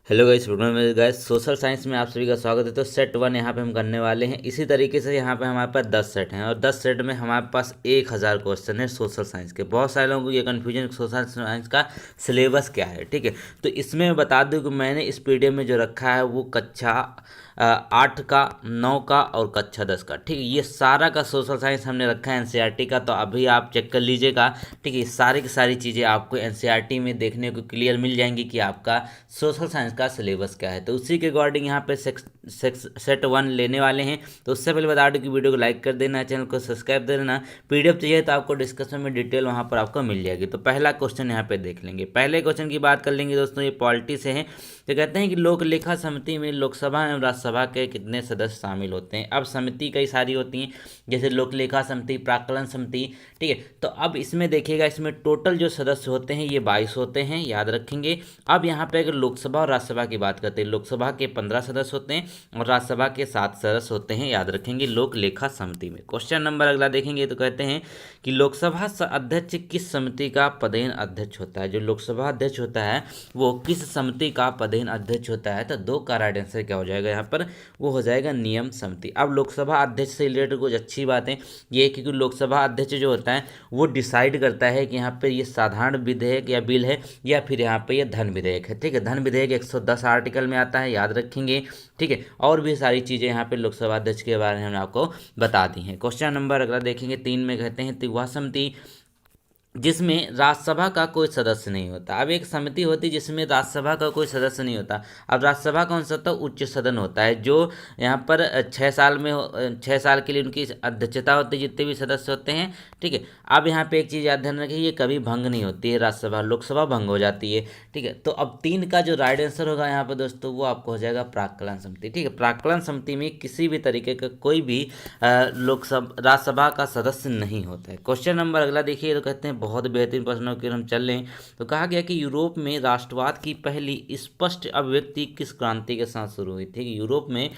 Hello guys, student में guys social science में आप सभी का स्वागत है। तो सेट 1 यहाँ पे हम करने वाले हैं। इसी तरीके से यहाँ पे हमारे पास 10 सेट हैं और 10 सेट में हमारे पास 1000 क्वेश्चन है सोशल साइंस के। बहुत सारे लोगों को ये कन्फ्यूजन सोशल साइंस का सिलेबस क्या है, ठीक है। तो इसमें मैं बता दूं कि मैंने इस पीडीएफ में जो रखा है वो कक्षा 8 का, 9 का और कक्षा 10 का, ठीक है। ये सारा का सोशल साइंस हमने रखा है एनसीईआरटी का, तो अभी आप चेक कर लीजिएगा, ठीक है। ये सारी की सारी चीज़ें आपको एनसीईआरटी में देखने को क्लियर मिल जाएंगी कि आपका सोशल साइंस का सिलेबस क्या है। तो उसी के अकॉर्डिंग यहाँ पे सेट 1 लेने वाले हैं। तो उससे पहले बता दूं कि वीडियो को लाइक कर देना, चैनल को सब्सक्राइब कर देना। पीडीएफ चाहिए तो आपको डिस्कशन में डिटेल वहाँ पर आपको मिल जाएगी। तो पहला क्वेश्चन यहाँ पे देख लेंगे। पहले क्वेश्चन की बात कर लेंगे दोस्तों, ये पॉलिटी से है। तो कहते हैं कि लोक लेखा समिति में लोकसभा एवं राज्यसभा के कितने सदस्य शामिल होते हैं। अब समिति कई सारी होती हैं, जैसे लोक लेखा समिति, प्राक्कलन समिति, ठीक है। तो अब इसमें देखिएगा, इसमें टोटल जो सदस्य होते हैं ये 22 होते हैं, याद रखेंगे। अब यहाँ पे अगर लोकसभा और राज्यसभा की बात करते हैं, लोकसभा के 15 सदस्य होते हैं और राज्यसभा के 7 सदस्य होते हैं, याद रखेंगे लोक लेखा समिति में। क्वेश्चन नंबर अगला देखेंगे तो कहते हैं कि लोकसभा अध्यक्ष किस समिति का पदेन अध्यक्ष होता है। जो लोकसभा अध्यक्ष होता है वो किस समिति का पदेन अध्यक्ष होता है। तो 2 का राइट आंसर क्या हो जाएगा यहाँ पर, वो हो जाएगा नियम समिति। अब लोकसभा अध्यक्ष से रिलेटेड कुछ अच्छी बातें ये है कि लोकसभा अध्यक्ष जो होता है वो डिसाइड करता है कि यहाँ पे ये साधारण विधेयक या बिल है या फिर यहाँ पे ये धन विधेयक है, ठीक है। धन विधेयक 110 आर्टिकल में आता है, याद रखेंगे, ठीक है। और भी सारी चीज़ें यहाँ पे लोकसभा अध्यक्ष के बारे में हमने आपको बता दी हैं। क्वेश्चन नंबर अगला देखेंगे 3 में कहते हैं वह समिति जिसमें राज्यसभा का कोई सदस्य नहीं होता। अब एक समिति होती है जिसमें राज्यसभा का कोई सदस्य नहीं होता। अब राज्यसभा कौन सा होता है, उच्च सदन होता है, जो यहाँ पर 6 साल में 6 साल के लिए उनकी अध्यक्षता होती है, जितने भी सदस्य होते हैं, ठीक है। अब यहाँ पे एक चीज़ याद ध्यान रखिए, ये कभी भंग नहीं होती है राज्यसभा, लोकसभा भंग हो जाती है, ठीक है। तो अब 3 का जो राइट आंसर होगा यहाँ पर दोस्तों वो आपको हो जाएगा प्राक्कलन समिति, ठीक है। प्राक्कलन समिति में किसी भी तरीके का कोई भी लोकसभा राज्यसभा का सदस्य नहीं होता है। क्वेश्चन नंबर अगला देखिए तो कहते हैं बहुत बेहतरीन प्रश्नों की हम चल लें। तो कहा गया कि यूरोप में राष्ट्रवाद की पहली स्पष्ट अभिव्यक्ति किस क्रांति के साथ शुरू हुई थी। यूरोप में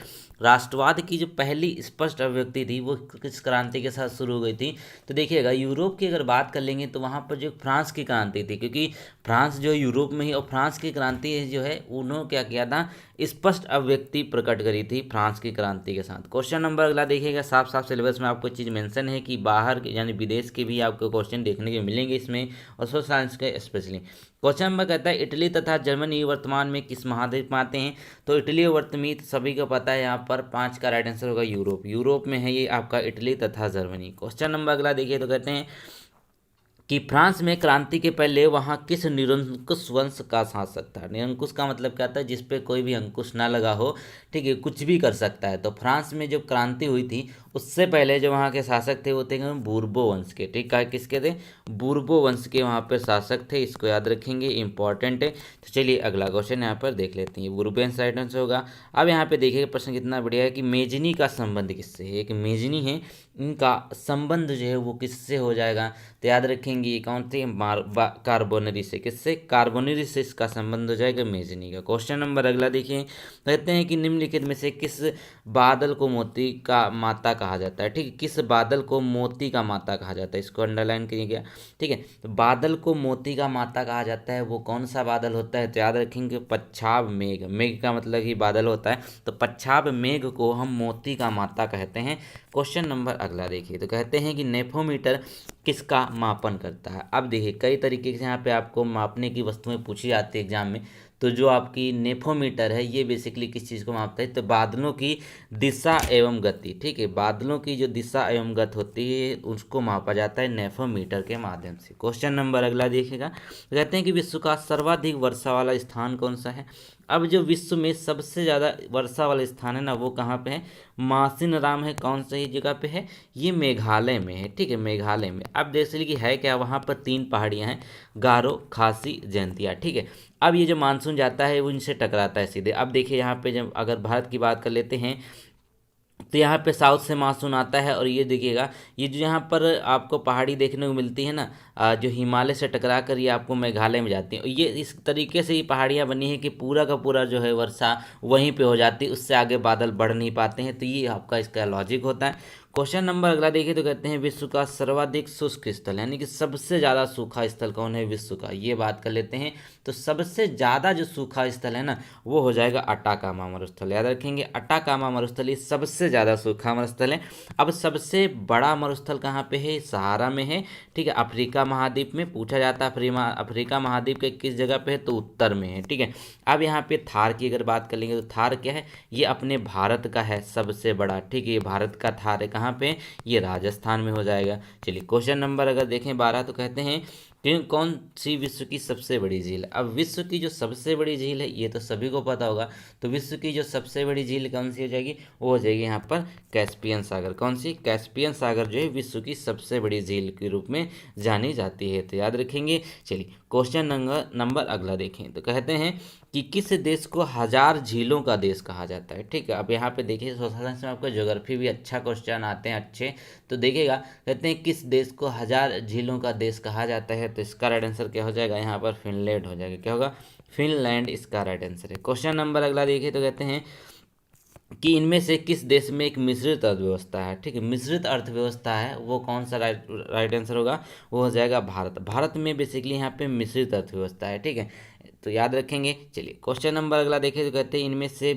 राष्ट्रवाद की जो पहली स्पष्ट अभिव्यक्ति थी वो किस क्रांति के साथ शुरू हो गई थी। तो देखिएगा, यूरोप की अगर बात कर लेंगे तो वहाँ पर जो फ्रांस की क्रांति थी, क्योंकि फ्रांस जो यूरोप में ही, और फ्रांस की क्रांति जो है उन्होंने क्या किया था, स्पष्ट अभिव्यक्ति प्रकट करी थी फ्रांस की क्रांति के साथ। क्वेश्चन नंबर अगला देखिएगा, साफ साफ सिलेबस में आपको चीज़ मेंशन है कि बाहर यानी विदेश के भी आपको क्वेश्चन देखने के मिलेंगे इसमें, और सोशल साइंस के स्पेशली। क्वेश्चन नंबर कहता है इटली तथा जर्मनी वर्तमान में किस महाद्वीप में आते हैं। तो इटली और वर्तमान सभी को पता है, यहाँ पर 5 का राइट आंसर होगा यूरोप। यूरोप में है ये आपका इटली तथा जर्मनी। क्वेश्चन नंबर अगला देखिए तो कहते हैं कि फ्रांस में क्रांति के पहले वहाँ किस निरंकुश वंश का शासक था। निरंकुश का मतलब क्या था, जिस पे कोई भी अंकुश ना लगा हो, ठीक है, कुछ भी कर सकता है। तो फ्रांस में जब क्रांति हुई थी उससे पहले जो वहाँ के शासक थे वो थे बूर्बो वंश के, ठीक है। किसके थे, बूर्बो वंश के वहाँ पर शासक थे, इसको याद रखेंगे, इंपॉर्टेंट है। तो चलिए अगला क्वेश्चन यहाँ पर देख लेते हैं, बूर्बेन राइट आंसर होगा। अब यहाँ पे देखिए प्रश्न कितना बढ़िया है कि मेजनी का संबंध किससे है। एक मेजनी है, इनका संबंध जो है वो किससे हो जाएगा। तो याद रखेंगे ये कौन थे, कार्बोनरी से। किससे, कार्बोनरी से इसका संबंध हो जाएगा मेजनी का। क्वेश्चन नंबर अगला देखिए, कहते हैं कि निम्नलिखित में से किस बादल को मोती का माता कहा जाता है, ठीक है। किस बादल को मोती का माता कहा जाता है, इसको अंडरलाइन करिएगा, ठीक है। तो बादल को मोती का माता कहा जाता है, वो कौन सा बादल होता है। तो याद रखेंगे पच्छाब मेघ। मेघ का मतलब ही बादल होता है, तो पच्छाब मेघ को हम मोती का माता कहते हैं। क्वेश्चन नंबर अगला देखिए, तो कहते हैं कि नेफोमीटर किसका मापन करता है। अब देखिए कई तरीके से यहाँ पे आपको मापने की वस्तुएं पूछी जाती है एग्जाम में। तो जो आपकी नेफोमीटर है ये बेसिकली किस चीज़ को मापता है, तो बादलों की दिशा एवं गति, ठीक है। बादलों की जो दिशा एवं गति होती है उसको मापा जाता है नेफोमीटर के माध्यम से। क्वेश्चन नंबर अगला देखिएगा, कहते हैं कि विश्व का सर्वाधिक वर्षा वाला स्थान कौन सा है। अब जो विश्व में सबसे ज़्यादा वर्षा वाला स्थान है ना, वो कहाँ पे है, मासिनराम है। कौन सी जगह पे है, ये मेघालय में है, ठीक है, मेघालय में। अब देख लीजिए कि है क्या, वहाँ पर 3 पहाड़ियाँ हैं, गारो, खासी, जयंतिया, ठीक है। अब ये जो मानसून जाता है वो इनसे टकराता है सीधे। अब देखिए यहाँ पे जब अगर भारत की बात कर लेते हैं तो यहाँ पे साउथ से मानसून आता है, और ये देखिएगा ये जो यहाँ पर आपको पहाड़ी देखने को मिलती है ना, जो हिमालय से टकरा कर ये आपको मेघालय में जाती है। और ये इस तरीके से ये पहाड़ियाँ बनी है कि पूरा का पूरा जो है वर्षा वहीं पे हो जाती है, उससे आगे बादल बढ़ नहीं पाते हैं। तो ये आपका इसका लॉजिक होता है। क्वेश्चन नंबर अगला देखिए तो कहते हैं विश्व का सर्वाधिक शुष्क स्थल यानी कि सबसे ज़्यादा सूखा स्थल कौन है विश्व का, ये बात कर लेते हैं। तो सबसे ज़्यादा जो सूखा स्थल है ना वो हो जाएगा अटाकामा मरुस्थल। याद रखेंगे अटाकामा मरुस्थल ये सबसे ज़्यादा सूखा मरुस्थल है। अब सबसे बड़ा मरुस्थल कहाँ पे है, सहारा में है। ठीक है, अफ्रीका महाद्वीप में पूछा जाता है, अफ्रीका महाद्वीप के किस जगह पे है तो उत्तर में है। ठीक है, अब यहाँ पे थार की अगर बात कर लेंगे तो थार क्या है, ये अपने भारत का है सबसे बड़ा। ठीक है, ये भारत का थार है, कहाँ पे, ये राजस्थान में हो जाएगा। चलिए क्वेश्चन नंबर अगर देखें 12 तो कहते हैं कि कौन सी विश्व की सबसे बड़ी झील है। अब विश्व की जो सबसे बड़ी झील है ये तो सभी को पता होगा, तो विश्व की जो सबसे बड़ी झील कौन सी हो जाएगी, वो हो जाएगी यहाँ पर कैस्पियन सागर। कौन सी, कैस्पियन सागर जो है विश्व की सबसे बड़ी झील के रूप में जानी जाती है, तो याद रखेंगे। चलिए क्वेश्चन नंबर अगला देखें तो कहते हैं कि किस देश को हजार झीलों का देश कहा जाता है। ठीक है, अब यहाँ पे देखिए सोशल साइंस में आपको ज्योग्राफी भी अच्छा क्वेश्चन आते हैं अच्छे, तो देखिएगा कहते हैं किस देश को हजार झीलों का देश कहा जाता है, तो इसका राइट आंसर क्या हो जाएगा, यहाँ पर फिनलैंड हो जाएगा। क्या होगा, फिनलैंड इसका राइट आंसर है। क्वेश्चन नंबर अगला देखिए तो कहते हैं कि इनमें से किस देश में एक मिश्रित अर्थव्यवस्था है। ठीक है, मिश्रित अर्थव्यवस्था है वो कौन सा राइट आंसर होगा, वो हो जाएगा भारत। भारत में बेसिकली यहाँ पे मिश्रित अर्थव्यवस्था है। ठीक है, तो याद रखेंगे। चलिए क्वेश्चन नंबर अगला देखें तो कहते हैं इनमें से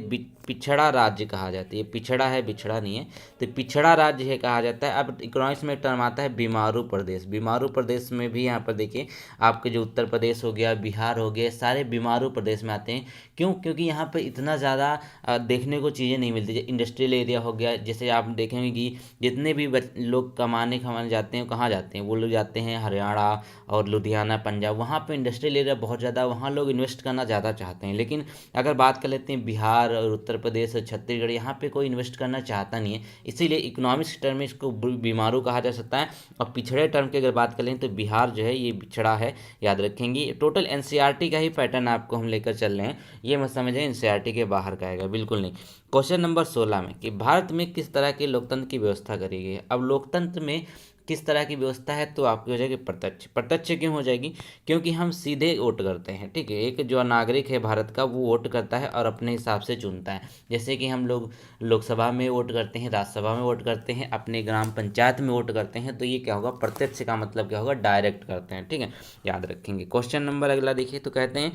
पिछड़ा राज्य कहा जाता है, ये पिछड़ा है बिछड़ा नहीं है, तो पिछड़ा राज्य है कहा जाता है। अब इकोनॉमिक्स में एक टर्म आता है बीमारू प्रदेश। बीमारू प्रदेश में भी यहाँ पर देखिए आपके जो उत्तर प्रदेश हो गया, बिहार हो गया, सारे बीमारू प्रदेश में आते हैं। क्यों, क्योंकि यहाँ पर इतना ज़्यादा देखने को चीज़ें नहीं मिलती। इंडस्ट्रियल एरिया हो गया, जैसे आप देखेंगे कि जितने भी लोग कमाने जाते हैं कहाँ जाते हैं, वो लोग जाते हैं हरियाणा और लुधियाना पंजाब, वहाँ पे इंडस्ट्रियल एरिया बहुत ज़्यादा, वहाँ लोग इन्वेस्ट करना ज़्यादा चाहते हैं। लेकिन अगर बात कर लेते हैं बिहार और उत्तर प्रदेश और छत्तीसगढ़, यहाँ पे कोई इन्वेस्ट करना चाहता नहीं है, इसीलिए इकोनॉमिक्स टर्म में इसको बीमारू कहा जा सकता है। और पिछड़े टर्म की अगर बात करें तो बिहार जो है ये पिछड़ा है, याद रखेंगे। टोटल एनसीईआरटी का ही पैटर्न आपको हम लेकर चल रहे हैं, ये मत समझें एनसीईआरटी के बाहर का आएगा, बिल्कुल नहीं। क्वेश्चन नंबर 16 में कि भारत में किस तरह के लोकतंत्र की व्यवस्था करी गई है। अब लोकतंत्र में किस तरह की व्यवस्था है, तो आपकी हो जाएगी प्रत्यक्ष। प्रत्यक्ष क्यों हो जाएगी, क्योंकि हम सीधे वोट करते हैं। ठीक है, एक जो नागरिक है भारत का वो वोट करता है और अपने हिसाब से चुनता है। जैसे कि हम लोग लोकसभा में वोट करते हैं, राज्यसभा में वोट करते हैं, अपने ग्राम पंचायत में वोट करते हैं, तो ये क्या होगा, प्रत्यक्ष का मतलब क्या होगा, डायरेक्ट करते हैं। ठीक है, याद रखेंगे। क्वेश्चन नंबर अगला देखिए तो कहते हैं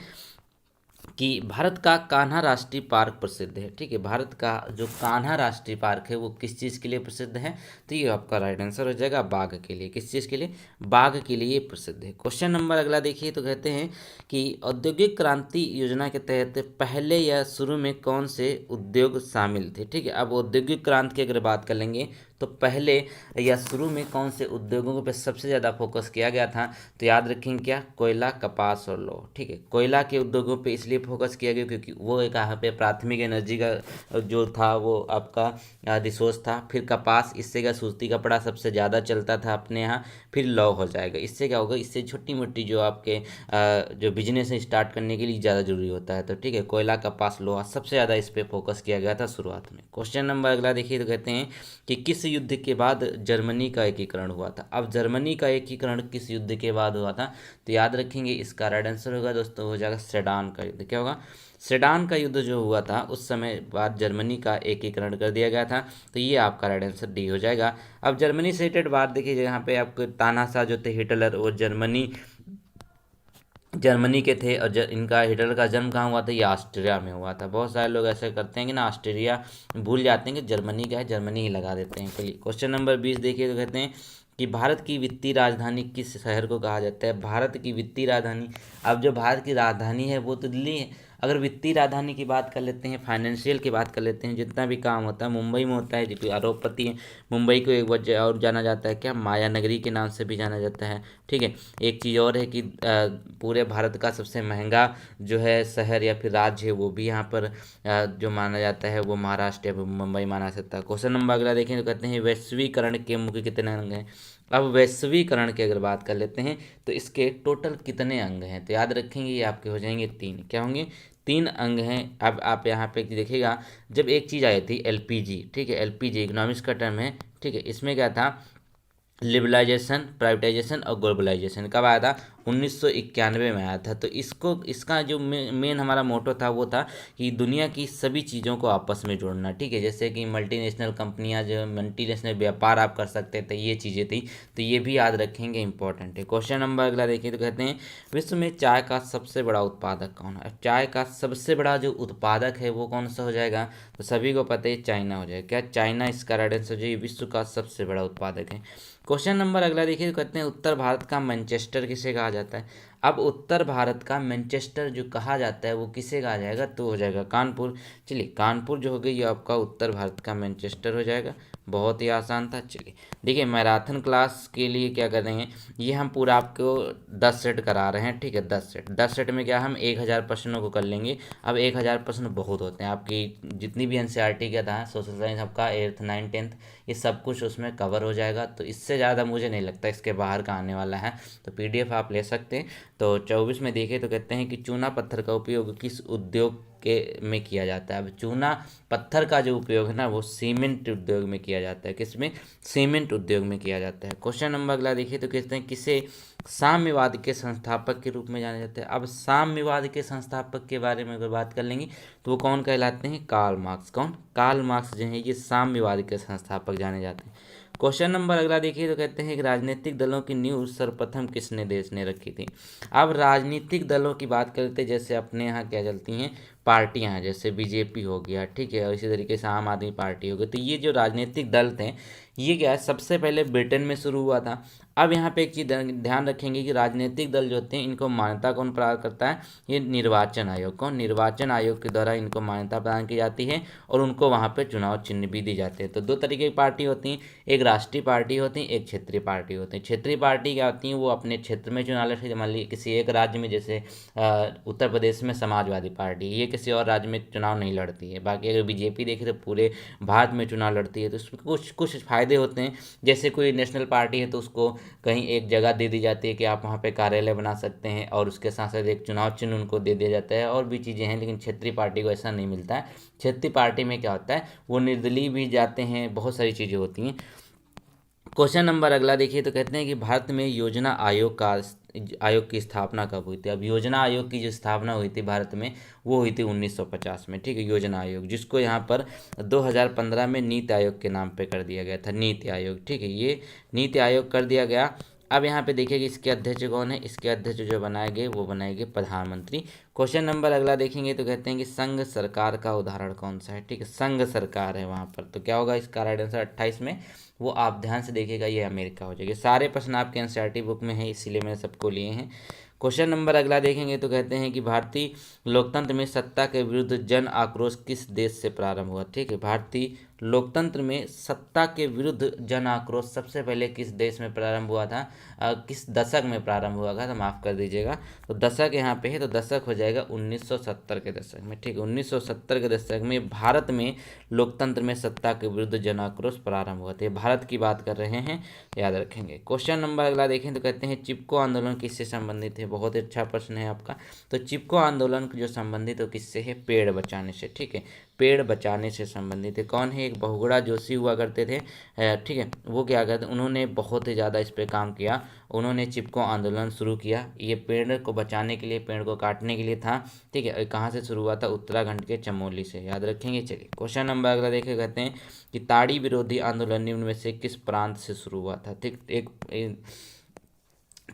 कि भारत का कान्हा राष्ट्रीय पार्क प्रसिद्ध है। ठीक है, भारत का जो कान्हा राष्ट्रीय पार्क है वो किस चीज़ के लिए प्रसिद्ध है, तो ये आपका राइट आंसर हो जाएगा बाघ के लिए। किस चीज़ के लिए, बाघ के लिए प्रसिद्ध है। क्वेश्चन नंबर अगला देखिए तो कहते हैं कि औद्योगिक क्रांति योजना के तहत पहले या शुरू में कौन से उद्योग शामिल थे। ठीक है, अब औद्योगिक क्रांति की अगर बात कर लेंगे तो पहले या शुरू में कौन से उद्योगों पर सबसे ज़्यादा फोकस किया गया था, तो याद रखेंगे क्या, कोयला, कपास और लौह। ठीक है, कोयला के उद्योगों पे इसलिए फोकस किया गया क्योंकि वो एक यहाँ पे प्राथमिक एनर्जी का जो था वो आपका रिसोर्स था। फिर कपास, इससे क्या सूती कपड़ा सबसे ज़्यादा चलता था अपने यहाँ। फिर लौह हो जाएगा, इससे क्या होगा, इससे छोटी मोटी जो आपके जो बिजनेस है स्टार्ट करने के लिए ज़्यादा जरूरी होता है। तो ठीक है, कोयला, कपास, लोहा सबसे ज़्यादा इस पर फोकस किया गया था शुरुआत में। क्वेश्चन नंबर अगला देखिए तो कहते हैं कि किस युद्ध के बाद जर्मनी का एकीकरण हुआ था। अब जर्मनी का एकीकरण किस युद्ध के बाद हुआ था, तो याद रखेंगे इसका राइट आंसर होगा दोस्तों हो जाएगा सेडान का युद्ध। क्या होगा, सेडान का युद्ध जो हुआ था उस समय बाद जर्मनी का एकीकरण कर दिया गया था, तो ये आपका राइट आंसर डी हो जाएगा। अब जर्मनी से रिलेटेड बात देखिए, यहाँ पे आपको तानाशाह जो थे हिटलर, वो जर्मनी के थे। और इनका हिटलर का जन्म कहाँ हुआ था, ये ऑस्ट्रिया में हुआ था। बहुत सारे लोग ऐसे करते हैं कि ना ऑस्ट्रिया भूल जाते हैं कि जर्मनी का है, जर्मनी ही लगा देते हैं। चलिए क्वेश्चन नंबर 20 देखिए तो कहते हैं कि भारत की वित्तीय राजधानी किस शहर को कहा जाता है। भारत की वित्तीय राजधानी, अब जो भारत की राजधानी है वो तो दिल्ली है। अगर वित्तीय राजधानी की बात कर लेते हैं, फाइनेंशियल की बात कर लेते हैं, जितना भी काम होता है मुंबई में होता है, जो कि अरबपति है। मुंबई को एक वजह और जाना जाता है क्या, माया नगरी के नाम से भी जाना जाता है। ठीक है, एक चीज़ और है कि पूरे भारत का सबसे महंगा जो है शहर या फिर राज्य है वो भी यहाँ पर जो माना जाता है वो महाराष्ट्र या मुंबई माना सकता है। क्वेश्चन नंबर अगला देखें तो कहते हैं वैश्वीकरण के मुख्य कितने अंग हैं। अब वैश्वीकरण की अगर बात कर लेते हैं तो इसके टोटल कितने अंग हैं, तो याद रखेंगे ये आपके हो जाएंगे 3। क्या होंगे, 3 अंग हैं। अब आप यहाँ पे देखिएगा, जब एक चीज़ आई थी एलपीजी, ठीक है, एलपीजी इकोनॉमिक्स का टर्म है। ठीक है, इसमें क्या था, लिबरलाइजेशन, प्राइवेटाइजेशन और ग्लोबलाइजेशन कब आया था, 1991 में आया था। तो इसका जो मेन हमारा मोटो था वो था कि दुनिया की सभी चीज़ों को आपस में जोड़ना, ठीक है। जैसे कि मल्टीनेशनल कंपनियां, जो मल्टीनेशनल व्यापार आप कर सकते थे, ये चीज़ें थी। तो ये भी याद रखेंगे, इंपॉर्टेंट है। क्वेश्चन नंबर अगला देखिए, तो कहते हैं विश्व में चाय का सबसे बड़ा उत्पादक कौन है। चाय का सबसे बड़ा जो उत्पादक है वो कौन सा हो जाएगा, तो सभी को पता है चाइना हो जाएगा। क्या चाइना इसका राइट आंसर जो विश्व का सबसे बड़ा उत्पादक है। क्वेश्चन नंबर अगला देखिए, तो कहते हैं उत्तर भारत का मैनचेस्टर किसे कहा जाता है। अब उत्तर भारत का मैनचेस्टर जो कहा जाता है वो किसे कहा जाएगा, तो हो जाएगा कानपुर। चलिए, कानपुर जो हो गई ये आपका उत्तर भारत का मैनचेस्टर हो जाएगा। बहुत ही आसान था। चलिए देखिए, मैराथन क्लास के लिए क्या कर रहे हैं, ये हम पूरा आपको 10 सेट करा रहे हैं, ठीक है। 10 सेट में क्या हम 1000 प्रश्नों को कर लेंगे। अब 1000 प्रश्न बहुत होते हैं, आपकी जितनी भी एनसीईआरटी का था, सोशल साइंस आपका 8th 9th 10th, ये सब कुछ उसमें कवर हो जाएगा। तो इससे ज़्यादा मुझे नहीं लगता इसके बाहर का आने वाला है। तो पीडीएफ आप ले सकते हैं। तो 24 में देखें तो कहते हैं कि चूना पत्थर का उपयोग किस उद्योग के में किया जाता है। अब चूना पत्थर का जो उपयोग है ना वो सीमेंट उद्योग में किया जाता है। किसमें, सीमेंट उद्योग में किया जाता है। क्वेश्चन नंबर अगला देखिए, तो कहते हैं किसे साम्यवाद के संस्थापक के रूप में जाना जाता है। अब साम्यवाद के संस्थापक के बारे में अगर बात कर लेंगे तो वो कौन कहलाते हैं, कार्ल मार्क्स। कौन, कार्ल मार्क्स जो है ये साम्यवाद के संस्थापक जाने जाते हैं। क्वेश्चन नंबर अगला देखिए, तो कहते हैं कि राजनीतिक दलों की नींव सर्वप्रथम किसने देश ने रखी थी। अब राजनीतिक दलों की बात करते हैं, जैसे अपने यहाँ क्या चलती हैं पार्टियां हैं, जैसे बीजेपी हो गया, ठीक है, और इसी तरीके से आम आदमी पार्टी हो गई। तो ये जो राजनीतिक दल थे ये क्या है, सबसे पहले ब्रिटेन में शुरू हुआ था। अब यहाँ पे एक चीज़ ध्यान रखेंगे कि राजनीतिक दल जो होते हैं इनको मान्यता कौन प्रदान करता है, ये निर्वाचन आयोग। कौन, निर्वाचन आयोग के द्वारा इनको मान्यता प्रदान की जाती है और उनको वहाँ पे चुनाव चिन्ह भी दी जाते हैं। तो दो तरीके की पार्टी होती हैं, एक राष्ट्रीय पार्टी होती है, एक क्षेत्रीय पार्टी होती है। क्षेत्रीय पार्टी क्या होती हैं, वो अपने क्षेत्र में चुनाव लड़ती है। मान लीजिए किसी एक राज्य में, जैसे उत्तर प्रदेश में समाजवादी पार्टी, ये किसी और राज्य में चुनाव नहीं लड़ती है। बाकी अगर बीजेपी देखें तो पूरे भारत में चुनाव लड़ती है। तो उसमें कुछ कुछ फायदे होते हैं, जैसे कोई नेशनल पार्टी है तो उसको कहीं एक जगह दे दी जाती है कि आप वहाँ पे कार्यालय बना सकते हैं, और उसके साथ साथ एक चुनाव चिन्ह उनको दे दिया जाता है, और भी चीज़ें हैं। लेकिन क्षेत्रीय पार्टी को ऐसा नहीं मिलता है। क्षेत्रीय पार्टी में क्या होता है, वो निर्दलीय भी जाते हैं, बहुत सारी चीज़ें होती हैं। क्वेश्चन नंबर अगला देखिए, तो कहते हैं कि भारत में योजना आयोग की स्थापना कब हुई थी। अब योजना आयोग की जो स्थापना हुई थी भारत में वो हुई थी 1950 में, ठीक है। योजना आयोग जिसको यहाँ पर 2015 में नीति आयोग के नाम पे कर दिया गया था, नीति आयोग, ठीक है। ये नीति आयोग कर दिया गया। अब यहाँ पे देखिए कि इसके अध्यक्ष कौन है, इसके अध्यक्ष जो बनाए गए वो बनाए गए प्रधानमंत्री। क्वेश्चन नंबर अगला देखेंगे तो कहते हैं कि संघ सरकार का उदाहरण कौन सा है, ठीक है। संघ सरकार है वहाँ पर, तो क्या होगा इसका राइट आंसर 28 में, वो आप ध्यान से देखिएगा, ये अमेरिका हो जाएगी। सारे प्रश्न आपके एनसीईआरटी बुक में है, इसीलिए मैंने सबको लिए हैं। क्वेश्चन नंबर अगला देखेंगे तो कहते हैं कि भारतीय लोकतंत्र में सत्ता के विरुद्ध जन आक्रोश किस देश से प्रारंभ हुआ, ठीक है। भारतीय लोकतंत्र में सत्ता के विरुद्ध जन आक्रोश सबसे पहले किस देश में प्रारंभ हुआ था, किस दशक में प्रारंभ हुआ था, तो माफ़ कर दीजिएगा। तो दशक यहाँ पे है, तो दशक हो जाएगा 1970 के दशक में, ठीक है। 1970 के दशक में भारत में लोकतंत्र में सत्ता के विरुद्ध जन आक्रोश प्रारंभ हुआ था। भारत की बात कर रहे हैं, याद रखेंगे। क्वेश्चन नंबर अगला देखें तो कहते हैं चिपको आंदोलन किससे संबंधित है। बहुत अच्छा प्रश्न है आपका। तो चिपको आंदोलन जो संबंधित हो किससे है, पेड़ बचाने से, ठीक है। पेड़ बचाने से संबंधित है। कौन है, एक बहुगुणा जोशी हुआ करते थे, ठीक है। वो क्या करते, उन्होंने बहुत ही ज़्यादा इस पर काम किया। उन्होंने चिपको आंदोलन शुरू किया। ये पेड़ को बचाने के लिए, पेड़ को काटने के लिए था, ठीक है। कहाँ से शुरू हुआ था, उत्तराखंड के चमोली से, याद रखेंगे। चलिए क्वेश्चन नंबर अगला देखे, कहते हैं कि ताड़ी विरोधी आंदोलन निम्न में से किस प्रांत से शुरू हुआ था, ठीक। एक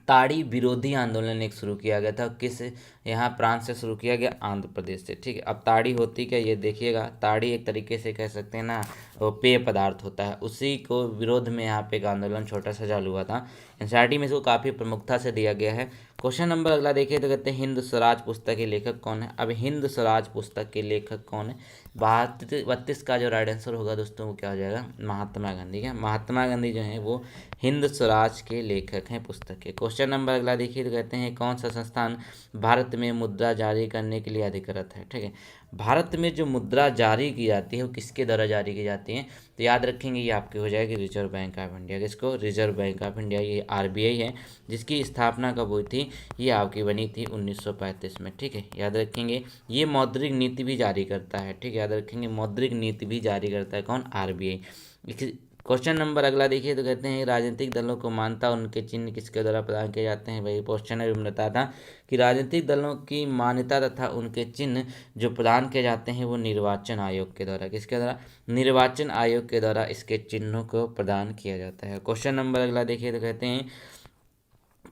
ताड़ी विरोधी आंदोलन एक शुरू किया गया था, किस यहाँ प्रांत से शुरू किया गया, आंध्र प्रदेश से, ठीक है। अब ताड़ी होती क्या, ये देखिएगा, ताड़ी एक तरीके से कह सकते हैं ना, वो पेय पदार्थ होता है, उसी को विरोध में यहाँ पे एक आंदोलन छोटा सा चालू हुआ था। एनसीईआरटी में इसको काफ़ी प्रमुखता से दिया गया है। क्वेश्चन नंबर अगला देखिए तो कहते हैं हिंद स्वराज पुस्तक के लेखक कौन है। अब हिंद स्वराज पुस्तक के लेखक कौन है, 32 का जो राइट आंसर होगा दोस्तों वो क्या हो जाएगा, महात्मा गांधी। क्या, महात्मा गांधी जो है वो हिंद स्वराज के लेखक हैं पुस्तक के। क्वेश्चन नंबर अगला देखिए तो कहते हैं कौन सा संस्थान भारत में मुद्रा जारी करने के लिए अधिकृत है, ठीक है। भारत में जो मुद्रा जारी की जाती है वो किसके द्वारा जारी की जाती है, तो याद रखेंगे ये आपकी हो जाएगी रिजर्व बैंक ऑफ इंडिया। किसको, रिजर्व बैंक ऑफ इंडिया, ये आरबीआई है, जिसकी स्थापना कब हुई थी, ये आपकी बनी थी 1935 में, ठीक है। याद रखेंगे ये मौद्रिक नीति भी जारी करता है, ठीक है। याद रखेंगे मौद्रिक नीति भी जारी करता है कौन, आरबीआई। क्वेश्चन नंबर अगला देखिए तो कहते हैं राजनीतिक दलों को मान्यता उनके चिन्ह किसके द्वारा प्रदान किए जाते हैं। वही क्वेश्चन है, बताया था कि राजनीतिक दलों की मान्यता तथा उनके चिन्ह जो प्रदान किए जाते हैं वो निर्वाचन आयोग के द्वारा, किसके द्वारा, निर्वाचन आयोग के द्वारा इसके चिन्हों को प्रदान किया जाता है। क्वेश्चन नंबर अगला देखिए तो कहते हैं